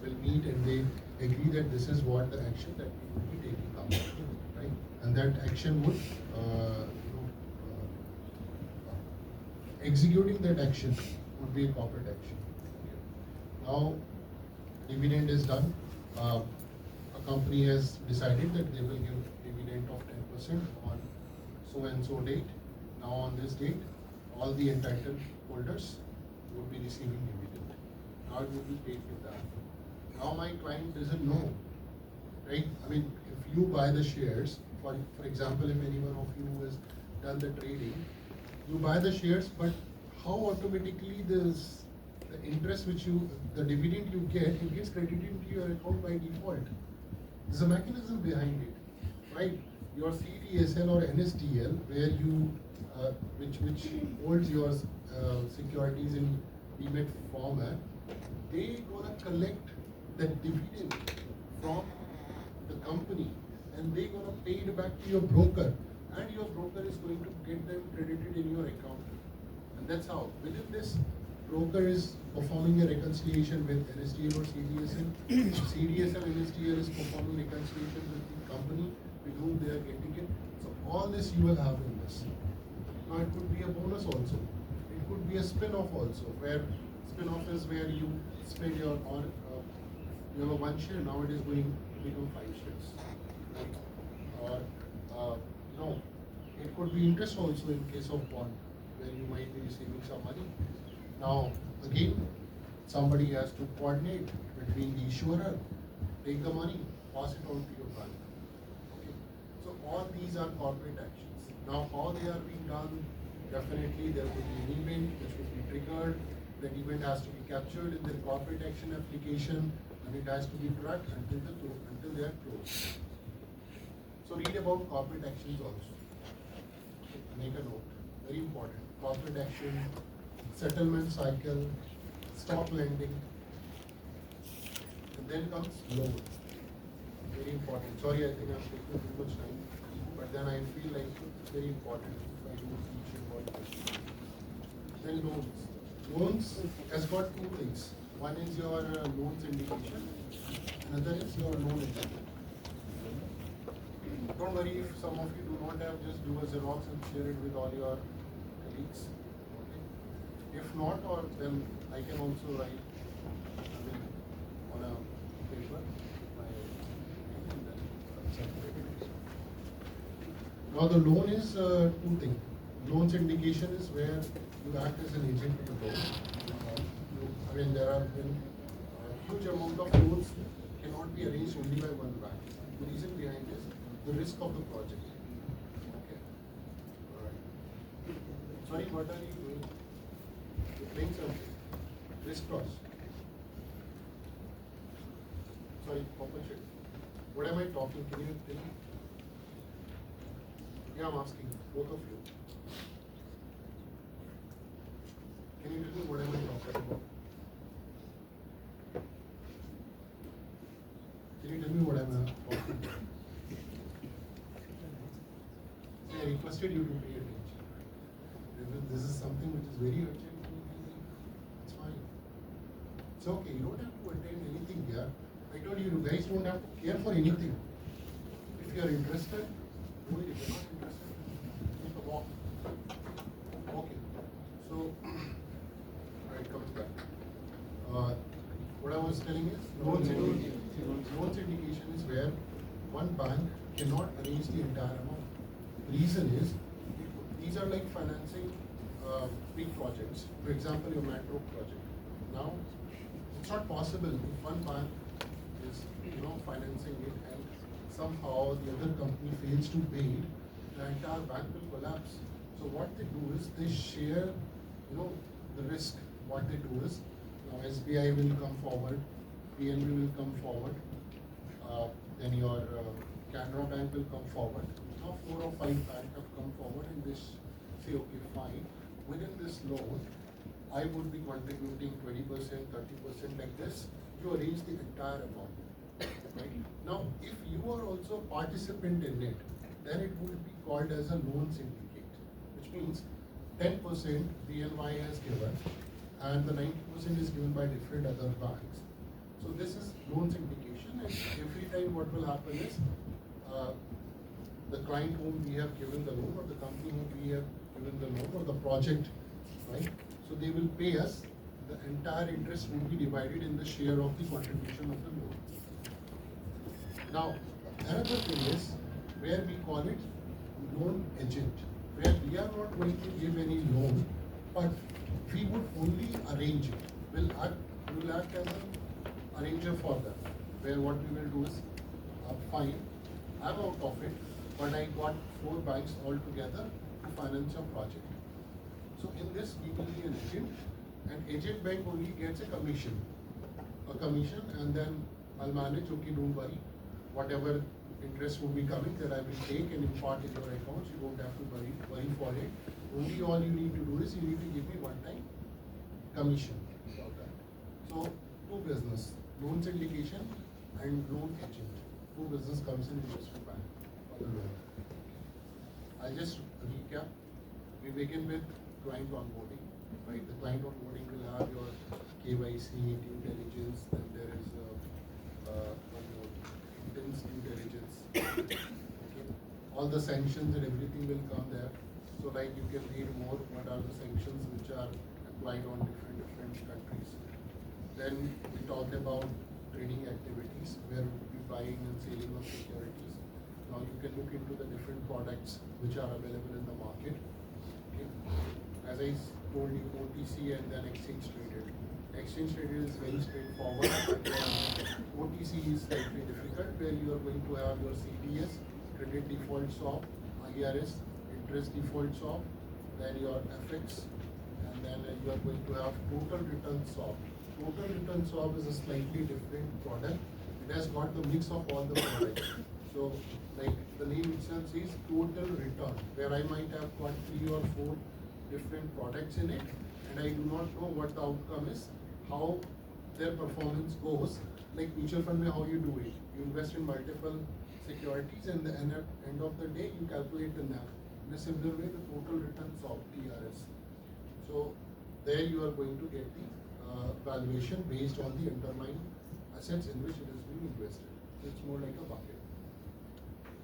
will meet and they agree that this is what the action that we will be taking up, right? And that action would, executing that action would be a corporate action. Now, dividend is done. A company has decided that they will give dividend of 10% on so and so date. Now on this date, all the entitled holders would be receiving dividend. Now it would be paid with that. Now my client doesn't know, right? I mean, if you buy the shares, for example, if any one of you has done the trading, you buy the shares, but how automatically the interest the dividend you get, it gets credited into your account by default. There's a mechanism behind it, right? Your CDSL or NSDL, where you, which holds your securities in demat format, they gonna collect the dividend from the company, and they gonna pay it back to your broker, and your broker is going to get them credited in your account. And that's how, within this, broker is performing a reconciliation with NSDL or CDSL. CDSL and NSDL is performing reconciliation with the company with whom they are getting it. So all this you will have in this. Now it could be a bonus also. It could be a spin-off also, where spin-off is where you spend you have a one share, now it is going to become 5 shares. Right? Or, no, it could be interest also in case of bond, where you might be receiving some money. Now, again, somebody has to coordinate between the issuer, take the money, pass it on to your bank. Okay. So all these are corporate actions. Now, how they are being done, definitely there will be an event which will be triggered. That event has to be captured in the corporate action application, and it has to be tracked until they are closed. So read about corporate actions also. Make a note. Very important. Corporate action, settlement cycle, stock lending, and then comes loan. Very important. Sorry, I think I'm taking too much time, but then I feel like it's very important if I do teach about this. Then loans. Loans has got two things. One is your loan syndication, another is your loan agreement. Don't worry if some of you do not have, just do a Xerox and share it with all your colleagues. Okay? If not, or then I can also write on a paper. Now the loan is two things. Loan syndication is where you act as an agent for the loan. There are huge amount of loans cannot be arranged only by one bank. The reason behind is the risk of the project. Okay. All right. Sorry, what are you doing? You're playing something. Risk cross. Sorry, Papa Shit. What am I talking? Can you tell me? Yeah, I'm asking both of you. Can you tell me what am I talking about? Can you tell me what I'm talking about? See, I requested you to pay attention. If this is something which is very urgent, it's fine. It's okay, you don't have to attend anything here. I told you, you guys don't have to care for anything. If you are interested, do it. If you're not interested, take a walk. Okay. So, alright, coming back. What I was telling is, loan syndication. Loan syndication is where one bank cannot arrange the entire amount. The reason is, these are like financing big projects. For example, your metro project. Now, it's not possible if one bank is, financing it and somehow the other company fails to pay it, the entire bank will collapse. So what they do is they share, the risk. What they do is, now SBI will come forward, PNB will come forward, then your Canara Bank will come forward. Now 4 or 5 banks have come forward and they say, okay, fine, within this loan, I would be contributing 20%, 30% like this, you arrange the entire amount. Right? Now, if you are also a participant in it, then it would be called as a loan syndicate, which means 10% BNY has given and the 90% is given by different other banks. So this is loan syndication, and every time what will happen is the client whom we have given the loan or the company whom we have given the loan or the project, right? So they will pay us, the entire interest will be divided in the share of the contribution of the loan. Now, another thing is where we call it loan agent, where we are not going to give any loan, but we would only arrange it. We will act as an arranger for them, where what we will do is, fine, I'm out of it, but I got 4 banks all together to finance a project. So in this, we will be an agent, and agent bank only gets a commission, and then I'll manage, okay, don't worry, whatever interest will be coming that I will take and impart in your accounts, you don't have to worry for it. Only all you need to do is you need to give me one-time commission for that. So, 2 business, loan syndication and loan agent. 2 business comes in investment bank for the loan. I'll just recap. We begin with client onboarding, right? The client onboarding will have your KYC, due diligence, then there is one more, intense due diligence. Okay. All the sanctions and everything will come there. So like you can read more what are the sanctions which are applied on different countries. Then we talked about trading activities where we will be buying and selling of securities. Now you can look into the different products which are available in the market. Okay. As I told you, OTC and then exchange traded. Exchange traded is very straightforward. OTC is slightly difficult, where you are going to have your CDS, credit default swap, IRS, interest default swap, then your FX, and then you are going to have total return swap. Total return swap is a slightly different product. It has got the mix of all the products. So, like the name itself says, total return, where I might have got 3 or 4 different products in it, and I do not know what the outcome is, how their performance goes. Like mutual fund, how you do it? You invest in multiple securities, and at the end of the day, you calculate the NAV. In a similar way, the total return swap, TRS. So there you are going to get the valuation based on the underlying assets in which it is being invested. So it's more like a bucket.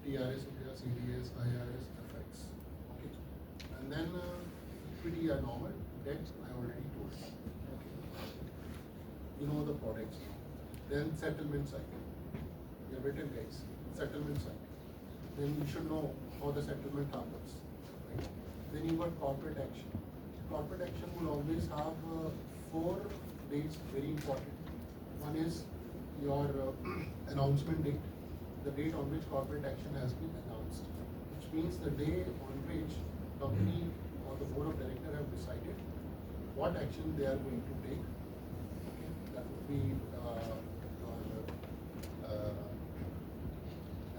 TRS, CDS, IRS, FX. Okay. And then equity are normal, debt I already told you. Okay. You know the products now. Then settlement cycle. You're written guys. Settlement cycle. Then you should know how the settlement happens. Right? Then you got corporate action. Corporate action will always have 4 dates, very important. One is your announcement date, the date on which corporate action has been announced, which means the day on which company or the board of directors have decided what action they are going to take. Okay, that would be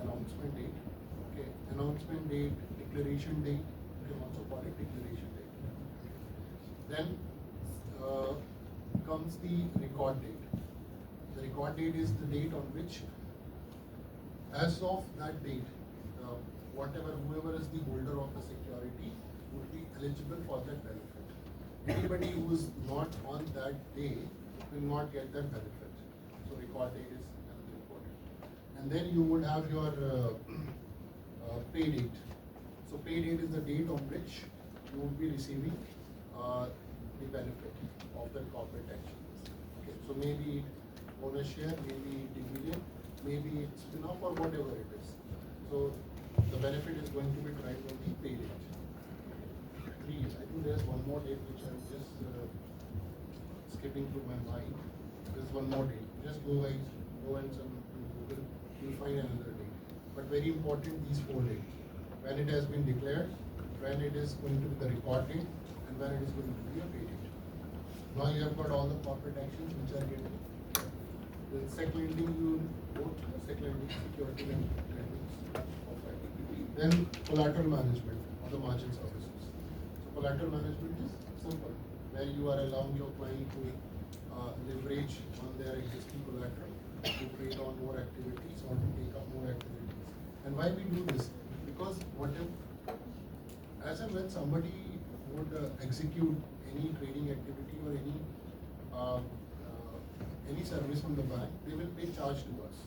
announcement date. Okay, announcement date, declaration date. You can also call it declaration date. Then comes the record date. The record date is the date on which, as of that date, whoever is the holder of the security would be eligible for that benefit. Anybody who is not on that day will not get that benefit. So record date is another important. And then you would have your pay date. So pay date is the date on which you would be receiving the benefit of the corporate action. Okay, so maybe bonus share, maybe dividend, maybe it's spin-off or whatever it is. So the benefit is going to be derived on the pay date. 3. I think there's one more date which I'm just skipping through my mind. There's one more date. Just go and Google, you'll find another date. But very important, these 4 dates. When it has been declared, when it is going to be the record date, and when it is going to be a pay date. Now you have got all the corporate actions which are getting. The second lending, you both second lending, security lending. Then collateral management or the margin services. So collateral management is simple, where you are allowing your client to leverage on their existing collateral to trade on more activities or to take up more activities. And why we do this? Because as and when somebody would execute any trading activity or any service from the bank, they will pay charge to us.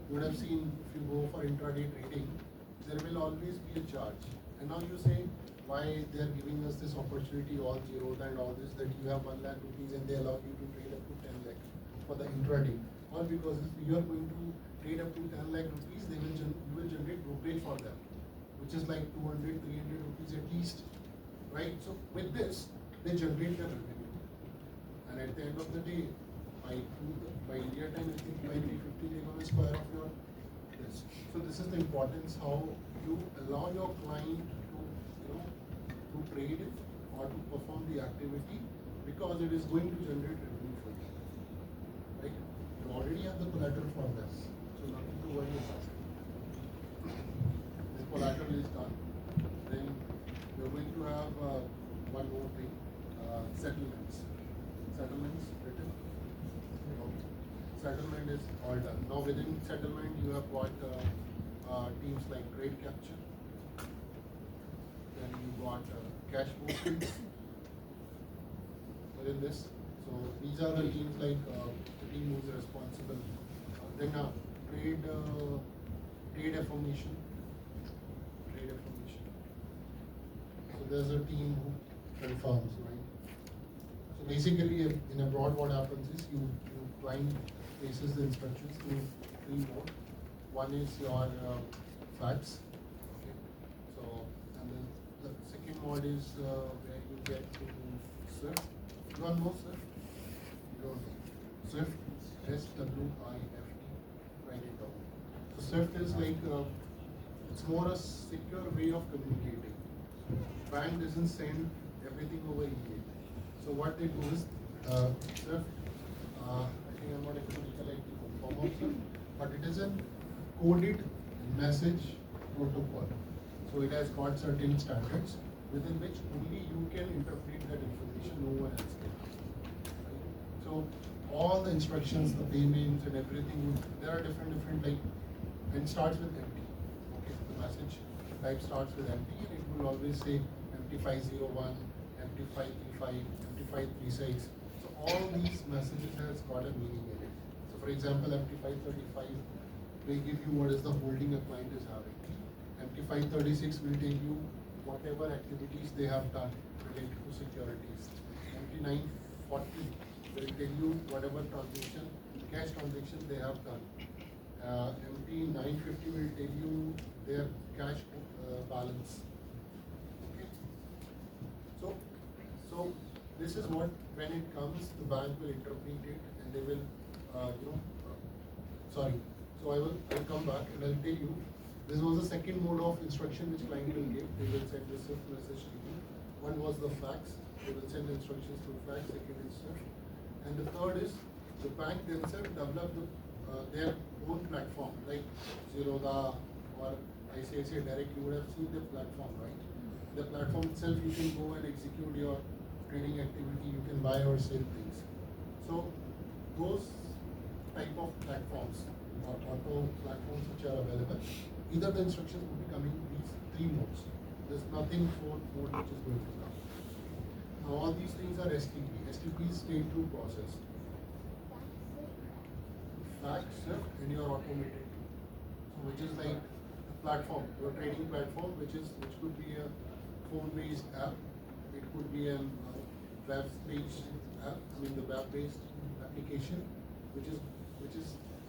You would have seen if you go for intraday trading, there will always be a charge. And now you say why they are giving us this opportunity, all zeros and all this, that you have 1 lakh rupees and they allow you to trade up to 10 lakh for the intraday. Or because if you are going to trade up to 10 lakh rupees, you will generate brokerage for them, which is like 200, 300 rupees at least, right? So with this, they generate their revenue. And at the end of the day, by India time, I think by 350 they're going to square off your this. So this is the importance how you allow your client to trade or to perform the activity, because it is going to generate revenue for you. Right? You already have the collateral for them, so nothing to worry about. The collateral is done. Then you're going to have one more thing, settlements. Settlements written. Okay. Settlement is all done. Now within settlement you have got teams like trade capture. Then you got cash postings within this. So these are the teams like the team who is responsible. Then trade affirmation. Trade affirmation. So there's a team who confirms, right? So basically in abroad what happens is you client bases the instructions to three mode. One is your facts. Okay. So, and then the second mode is where you get to Swift. You don't know Swift? You don't know. Swift, SWIFT, write it down. So Swift is like, it's more a secure way of communicating. Bank doesn't send everything over email. So what they do is, Swift, I think I'm not able to recollect the form of Swift, but it is a coded message protocol. So it has got certain standards within which only you can interpret that information, no one else can. Right? So all the instructions, the payments and everything, there are different like, and it starts with empty. Okay, the message type starts with empty and it will always say empty 501, empty 535, empty 536. So all these messages has got a meaning in it. So for example, empty 535 will give you what is the holding a client is having. Empty 536 will tell you whatever activities they have done related to securities. Empty 940 will tell you whatever transaction, cash transaction they have done. Empty 950 will tell you their cash balance. Okay. So this is what, when it comes, the bank will interpret it and they will, sorry. So I'll come back and I'll tell you. This was the second mode of instruction which client will give. They will send the Swift message to you. One was the fax. They will send instructions through fax. Second is Swift. And the third is the bank themselves develop their own platform, like Zerodha or ICICI Direct. You would have seen the platform, right? The platform itself, you can go and execute your trading activity. You can buy or sell things. So those type of platforms or auto platforms which are available, either the instructions will be coming in these three modes. There's nothing fourth mode which is going to come. Now all these things are STP. STP is state through process. Fact, Swift, and your automated. So which is like a platform, your trading platform, which could be a phone-based app. It could be a web-based app. I mean the web-based application, which is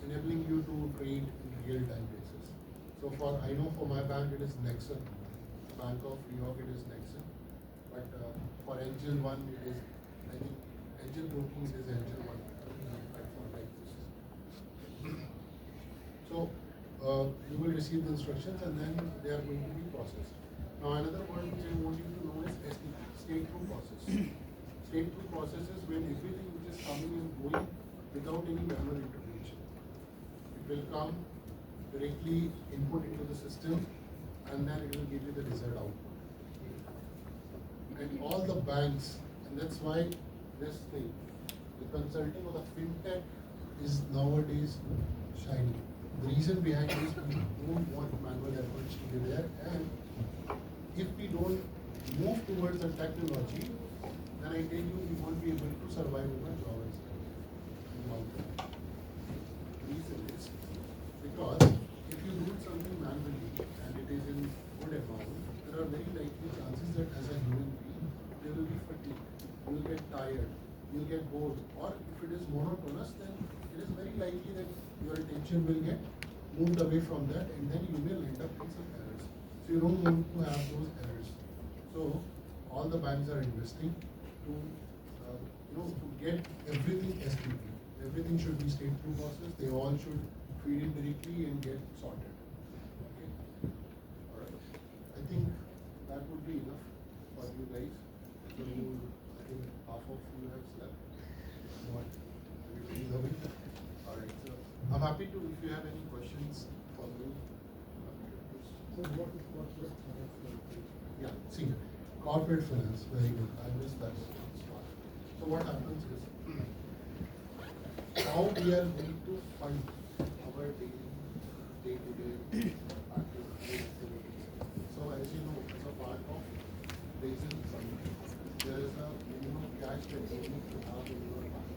enabling you to trade in real-time basis. So I know for my bank it is Nexon, Bank of New York it is Nexon, but for Angel One it is, I think Angel Broking it is Angel One platform like this. So you will receive the instructions and then they are going to be processed. Now another word which I want you to know is STP, state through process. State through process is when everything which is coming and going without any manual intervention. It will come directly input into the system and then it will give you the desired output. And all the banks, and that's why this thing, the consulting or the fintech is nowadays shining. The reason behind this, we don't want manual efforts to be there, and if we don't move towards the technology, then I tell you we won't be able to survive over job as well. The reason is because if you do something manually and it is in good amount, there are very likely chances that as a human being, there will be fatigue, you will get tired, you will get bored, or if it is monotonous, then it is very likely that your attention will get moved away from that and then you will end up in some errors. So you don't want to have those errors. So all the banks are investing to to get everything STP. Everything should be state through process. They all should feed in directly and get sorted. Okay. All right. I think that would be enough for you guys. So I think half of you have slept. What? Everybody's away. All right. So I'm happy to, if you have any questions for me. So what is corporate finance? Yeah, see, corporate finance, very good. I missed that. So what happens is, how we are going to fund our daily, day-to-day activities. So as you know, as a part of Basel Summit, there is a minimum cash that you need to have in your bank.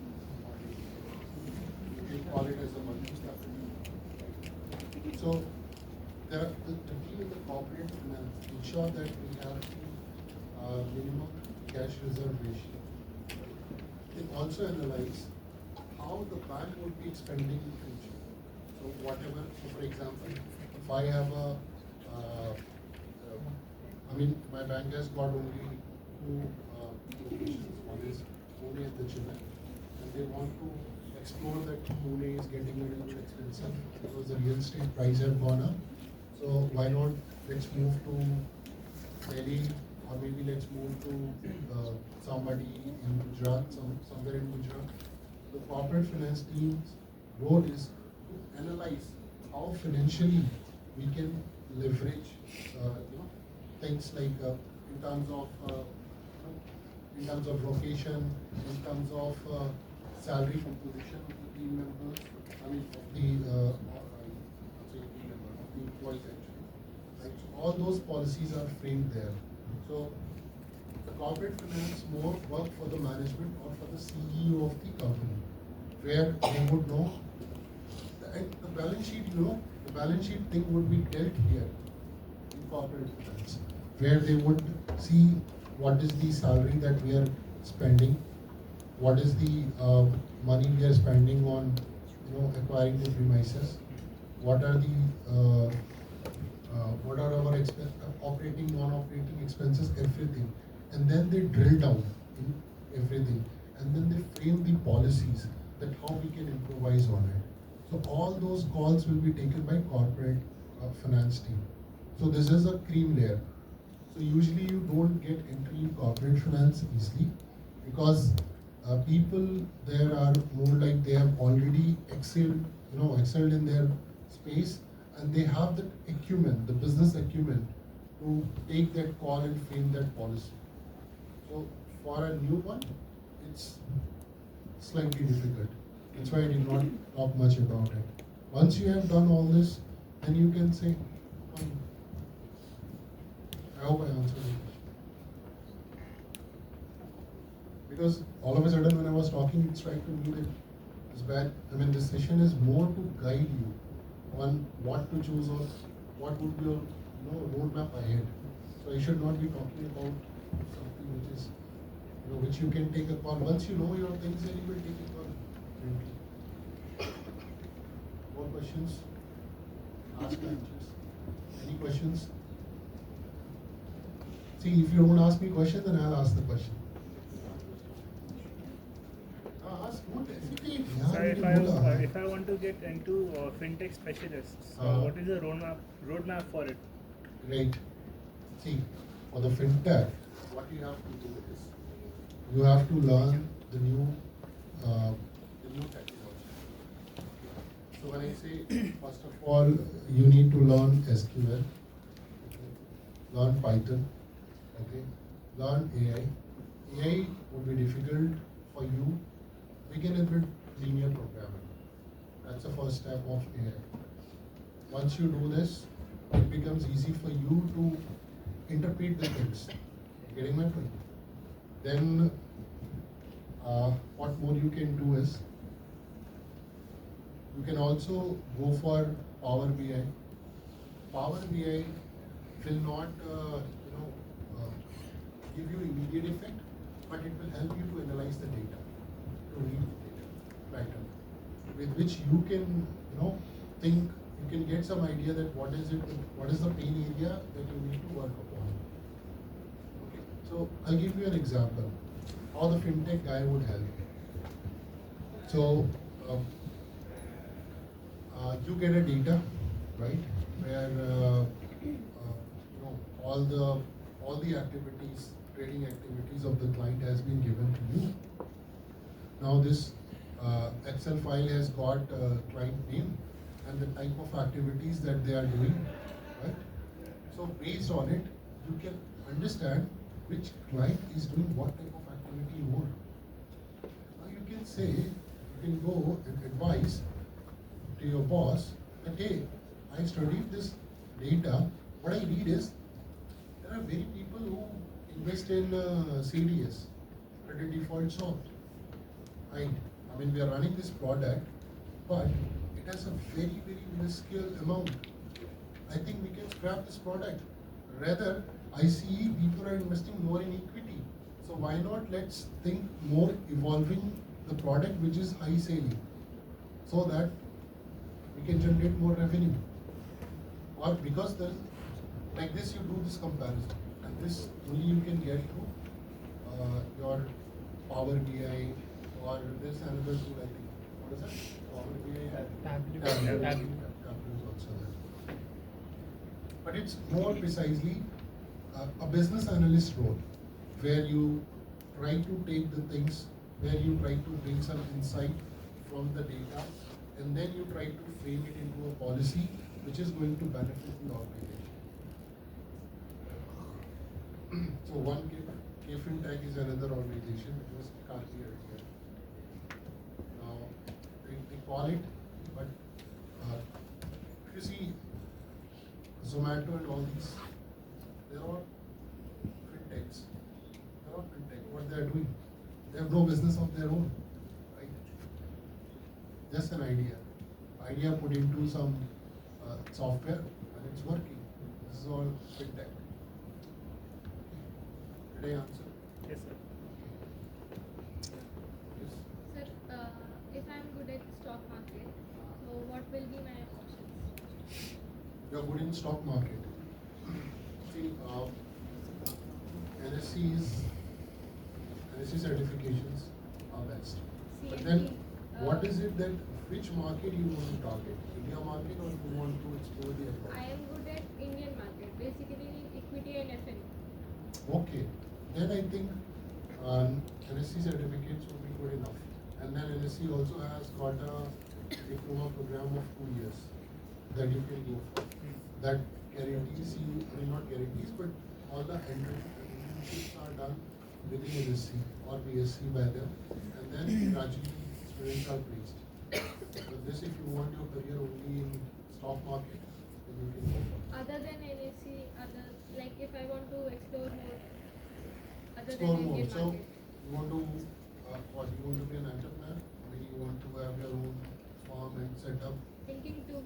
You can call it as a monthly capital. So the team in the corporate finance ensure that we have minimum cash reserve ratio. They also analyze how how the bank would be expanding in future. So whatever, so for example, if I have I mean, my bank has got only two locations. One is Pune and the Chennai, and they want to explore that Pune is getting a little bit expensive because the real estate price have gone up. So why not let's move to Delhi, or maybe let's move to somebody in Gujarat, somewhere in Gujarat. The corporate finance team's role is to analyze how financially we can leverage, things like in terms of location, in terms of salary composition of the team members. I mean, of the employees actually. Right? So all those policies are framed there. So the corporate finance more work for the management or for the CEO of the company, where they would know the balance sheet, the balance sheet thing would be dealt here in corporate finance, where they would see what is the salary that we are spending, what is the money we are spending on, acquiring the premises, what are the what are our operating, non-operating expenses, everything, and then they drill down in everything, and then they frame the policies that how we can improvise on it. So all those calls will be taken by corporate finance team. So this is a cream layer. So usually you don't get entry in corporate finance easily because people there are more like they have already excelled in their space, and they have the acumen, the business acumen, to take that call and frame that policy. So for a new one, it's slightly difficult. That's why I did not talk much about it. Once you have done all this, then you can say, I hope I answered the question. Because all of a sudden when I was talking, it struck to me that it's bad. I mean, this session is more to guide you on what to choose or what would be your roadmap ahead. So I should not be talking about something which is which you can take a call. Once you know your things, then you will take a call. More questions? Ask answers. Any questions? See, if you don't ask me questions, then I'll ask the question. Ask, don't hesitate. So if I want to get into fintech specialists, what is the roadmap for it? Great. See, for the fintech, what you have to do is you have to learn the new technology. So when I say, first of all, you need to learn SQL, learn Python, learn AI. AI would be difficult for you. Begin with linear programming. That's the first step of AI. Once you do this, it becomes easy for you to interpret the things. Getting my point? Then what more you can do is you can also go for Power BI. Power BI will not give you immediate effect, but it will help you to analyze the data, to read the data pattern, with which you can think, you can get some idea that what is the pain area that you need to work upon. Okay, so I'll give you an example how the fintech guy would help. So you get a data, right, where all the activities, trading activities of the client has been given to you. Now this Excel file has got client name and the type of activities that they are doing, right? So based on it, you can understand which client is doing what type of activity more. Now you can say, you can go and advise to your boss that, hey, I studied this data. What I read is there are very people who invest in CDS, credit default swap. I mean, we are running this product, but it has a very, very minuscule amount. I think we can scrap this product. Rather, I see people are investing more in equity. So why not let's think more evolving the product which is high selling, so that we can generate more revenue. Or because there's, like this you do this comparison, and this only you can get through your Power BI, or there's another tool I think. What is that? Power BI. Tableau is also there. But it's more precisely a business analyst role, where you try to take the things, where you try to bring some insight from the data, and then you try to frame it into a policy which is going to benefit the organization. So one KFintech is another organization which was Karti earlier. Now they call it, but if you see Zomato and all these, they're all fintechs. They're all fintech. What they're doing, they have no business of their own, right? Just an idea. Idea put into some software and it's working. This is all fintech. Did I answer? Yes, sir. Yes. Sir, if I'm good at stock market, so what will be my options? You're good in stock market. See, NSE certifications are best. But then, what is it that, which market you want to target? India market, or you want to explore the abroad? I am good at Indian market, basically equity and FNO. Okay, then I think NSE certificates would be good enough. And then NSE also has got a diploma program of 2 years that you can go for. That guarantees you, I mean not guarantees, but all the internships are done within NSE or BSc by them, and then gradually students are placed. So this, if you want your career only in stock market, then you can go for it. Other than NSE, like if I want to explore more, other Explore than more. Indian So market. you want to, what, you want to be an entrepreneur? I mean, you want to have your own farm and set up, Thinking to,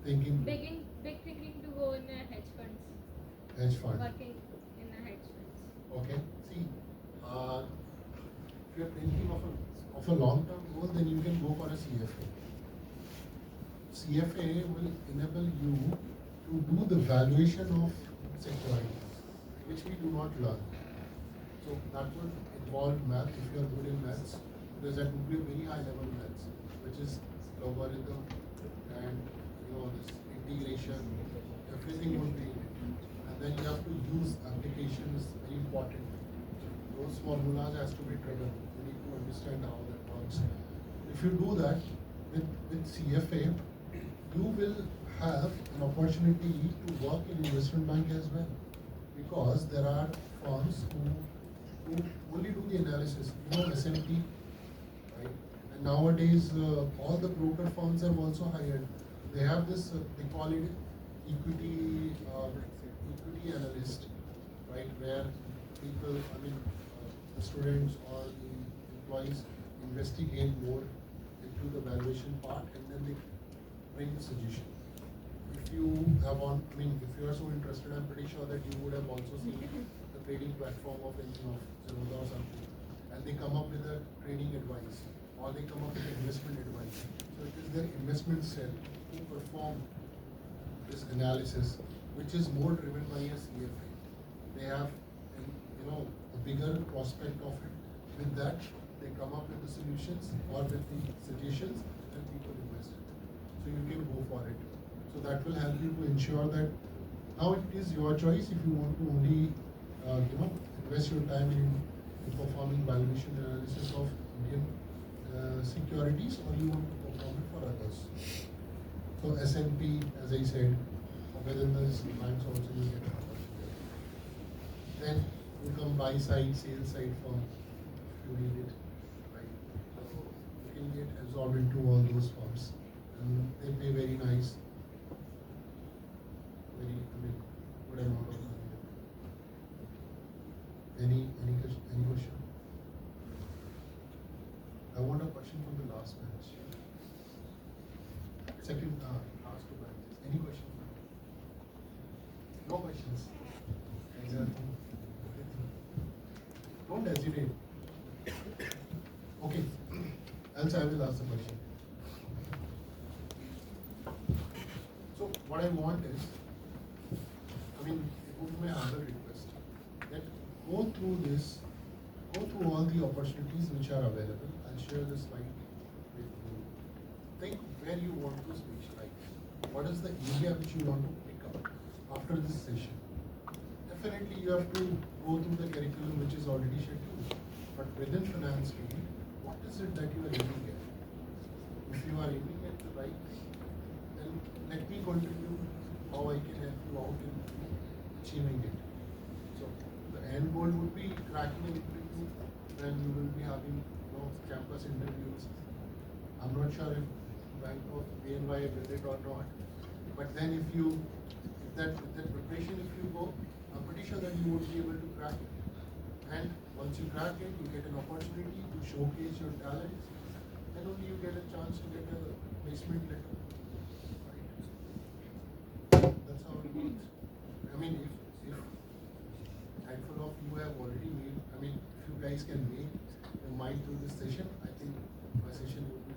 thinking big thinking to go in a hedge funds, hedge fund. working in a hedge funds. Okay. See, if you're thinking of a long-term goal, then you can go for a CFA. CFA will enable you to do the valuation of securities, which we do not learn. So that would involve math if you are good in maths, because that would be a very high level maths, which is logarithm and this integration, everything would be in it. And then you have to use application is very important. Those formulas has to be driven. You need to understand how that works. If you do that with CFA, you will have an opportunity to work in investment bank as well, because there are firms who only do the analysis. S&P, right? And nowadays all the broker firms have also hired. They have this they call it equity analyst, right? Where people, the students or the employees investigate more into the valuation part, and then they bring the suggestion. If you have if you are so interested, I'm pretty sure that you would have also seen the trading platform of Zerodha or something, and they come up with a trading advice, or they come up with investment advice. So it is their investment cell who perform this analysis, which is more driven by a CFA. They have a bigger prospect of it. With that, they come up with the solutions or with the suggestions, and people invest in it. So you can go for it. So that will help you to ensure that now it is your choice if you want to only invest your time in performing valuation analysis of Indian securities, or you want to perform it for others. So S&P, as I said, within the banks also you get an opportunity. Then you come buy side, sales side firm if you need it, right? So you can get absorbed into all those firms, and they pay very nice, good amount of money. Any question? I want a question from the last batch. Second, last two batches. Any question? No questions. Don't hesitate. Okay. else I will ask the question. So what I want is, I mean, it would be my other request, that go through this, go through all the opportunities which are available. I'll share the slide with you. Think where you want to specialize. What is the area which you want to pick up after this session? Definitely you have to go through the curriculum which is already scheduled. But within finance field, what is it that you are aiming at? If you are aiming at the right thing, then let me contribute how I can help you out in achieving it. So the end goal would be cracking an interview, then you will be having campus interviews. I'm not sure if Bank of BNY will it or not, but then if that preparation if you go, I'm pretty sure that you would be able to crack it. And once you crack it, you get an opportunity to showcase your talents, then only you get a chance to get a placement letter. Right? That's how it works. I mean, if handful of you have already made, I mean, if you guys can make your mind through this session, I think my session would be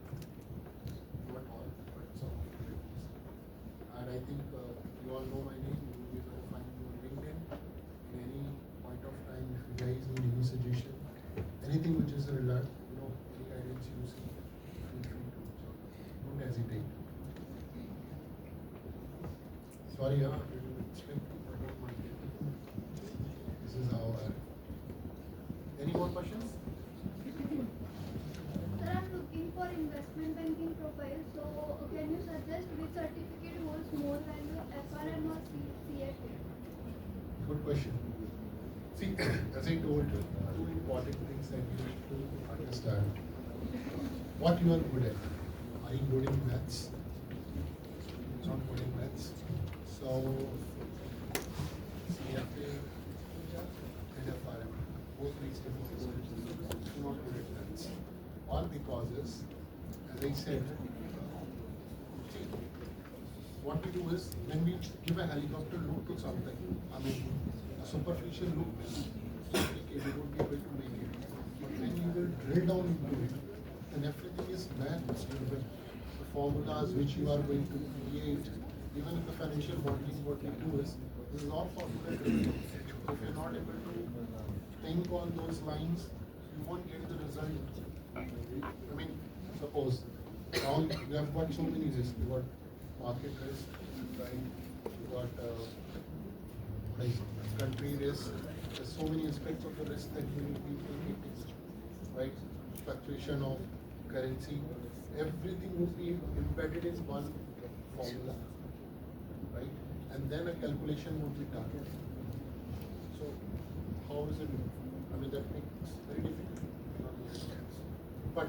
fruitful. Not all, but some of you at least. And I think you all know my name. You will be able to find me on LinkedIn. In any point of time, if you guys need any suggestion, anything which is relevant, any guidance you see, feel free to reach out. Don't hesitate. Sorry, I didn't expect to promote my name. This is how I. Any more questions? Sir, I'm looking for investment banking profile. So, can you suggest which certificate holds more value, FRM or CFA? Good question. See, as I told you, two important things that you need to understand. What you are good at. Are you good in maths? Not good in maths. So, CFA and FRM, both makes difference. You're not good at maths. All because is, as I said, see, what we do is, when we give a helicopter look to something, I mean, a superficial look, okay, we would be able to make it. But when you will drill down into it, then everything is maths driven. The formulas which you are going to create, even in the financial modeling, what we do is, this is all formula driven. If you're not able to think on those lines, you won't get the result. I mean, suppose, now you have got so many risks. You got market risk, right? You got country risk. There's so many aspects of the risk that you will be taking, right? Fluctuation of currency. Everything would be embedded in one formula, right? And then a calculation would be done. So, how is it? I mean, that makes very difficult. But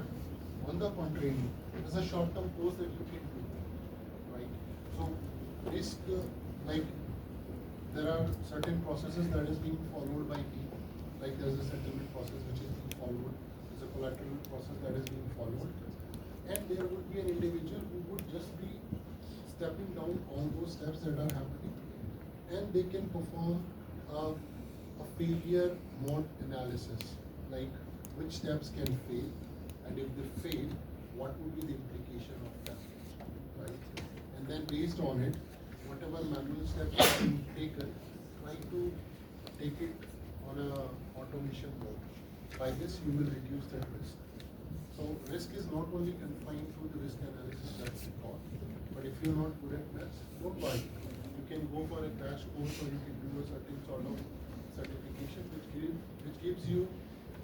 on the contrary, there's a short-term course that you can do, right? So, risk, like, there are certain processes that is being followed by me. Like there's a settlement process which is being followed. There's a collateral process that is being followed. And there would be an individual who would just be stepping down all those steps that are happening. And they can perform a failure mode analysis, like which steps can fail, and if they fail, what would be the implication of that, right? And then based on it, whatever manual steps are being taken, try to take it on a automation mode. By this, you will reduce that risk. So risk is not only confined to the risk analysis that's taught, but if you're not good at maths, don't worry. You can go for a crash course, or you can do a certain sort of certification which gives you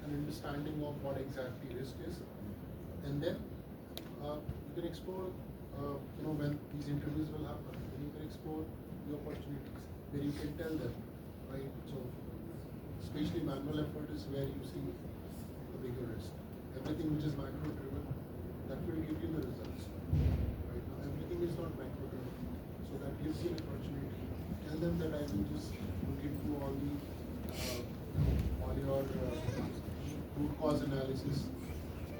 an understanding of what exactly risk is, and then you can explore. When these interviews will happen, then you can explore the opportunities where you can tell them, right? So, especially manual effort is where you see the bigger risk. Everything which is macro driven, that will give you the results. Right now, everything is not macro driven, so that gives you an opportunity. Tell them that I will just look into all your root cause analysis,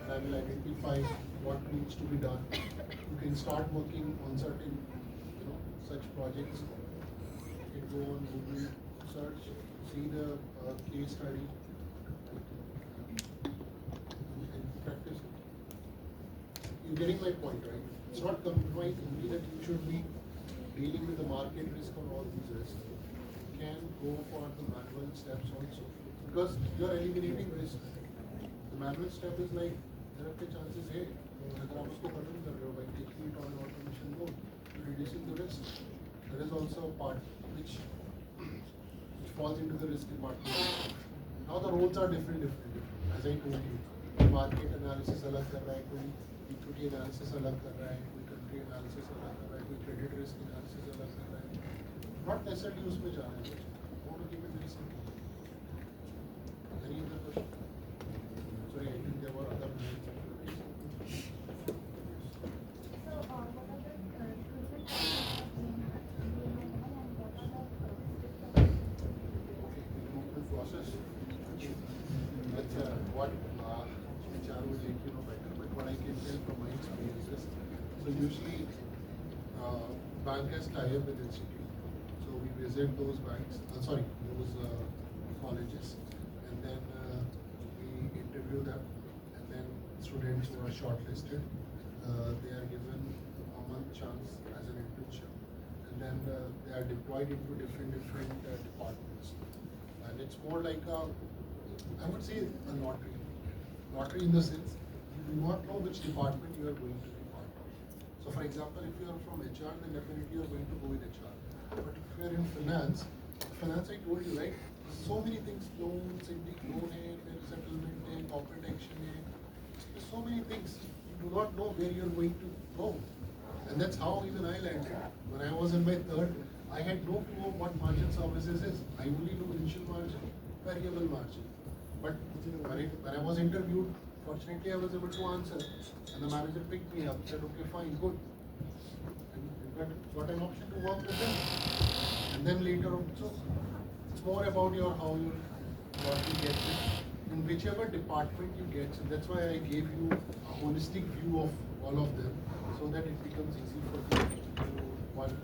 and I will identify what needs to be done. You can start working on certain, such projects. You can go on Google, search, see the case study, and practice it. getting my point, right? It's not compromised only that you should be dealing with the market risk or all these risks. You can go for the manual steps also because you are eliminating risk. The manual step is like there are chances है अगर आप उसको खत्म कर रहे हो by taking it on automation mode, reducing the risk. There is also a part which falls into the risk department. Now the roles are different. As I told you, market analysis अलग कर रहा है, कोई equity analysis अलग कर रहा है, कोई country analysis अलग कर रहा है, कोई credit risk analysis अलग कर रहा है. Not necessarily उसमें जाना है. Want to keep it very simple. Any other question? Sorry, I think there were other questions. So, what are the recruitment Process. That's what HR will let you know better, but what I can tell from my experiences. So usually, bank has tie-up with institute. So we visit those banks, those colleges, and then we interview them, and then students who are shortlisted, they are given a month chance as an internship, and then they are deployed into different departments. And it's more like I would say a lottery. Lottery in the sense, you do not know which department you are going to be part of. So for example, if you are from HR, then definitely you are going to go with HR. But if you are in finance I told you, right? So many things, loans, loan settlement, corporate action, there's so many things. You do not know where you are going to go. And that's how even I landed. When I was in my third, I had no clue of what margin services is. I only knew initial margin, variable margin. But when I was interviewed, fortunately I was able to answer. And the manager picked me up, said, okay, fine, good. And got an option to work with them. And then later on, so it's more about what you get in whichever department you get. So that's why I gave you a holistic view of all of them, so that it becomes easy for you to work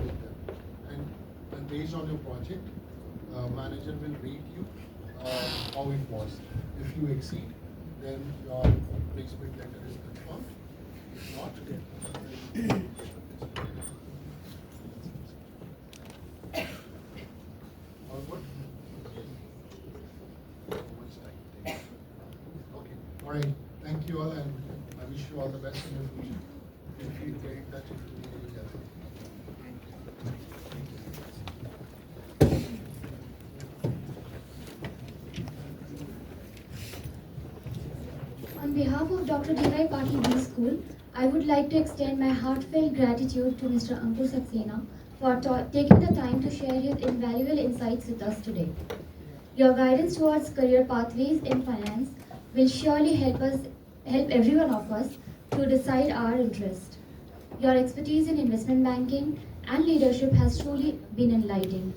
with them. And based on your project, manager will rate you how it was. If you exceed, then your placement letter is confirmed. If not, all good? Okay, all right. Thank you all, and I wish you all the best in your future. Feel free to get in touch if you need any help. On behalf of Dr. D.Y. Patil B School, I would like to extend my heartfelt gratitude to Mr. Ankur Saxena for taking the time to share his invaluable insights with us today. Your guidance towards career pathways in finance will surely help every one of us to decide our interest. Your expertise in investment banking and leadership has truly been enlightening.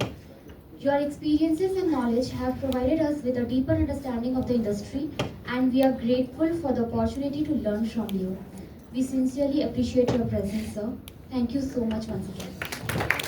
Your experiences and knowledge have provided us with a deeper understanding of the industry, and we are grateful for the opportunity to learn from you. We sincerely appreciate your presence, sir. Thank you so much once again.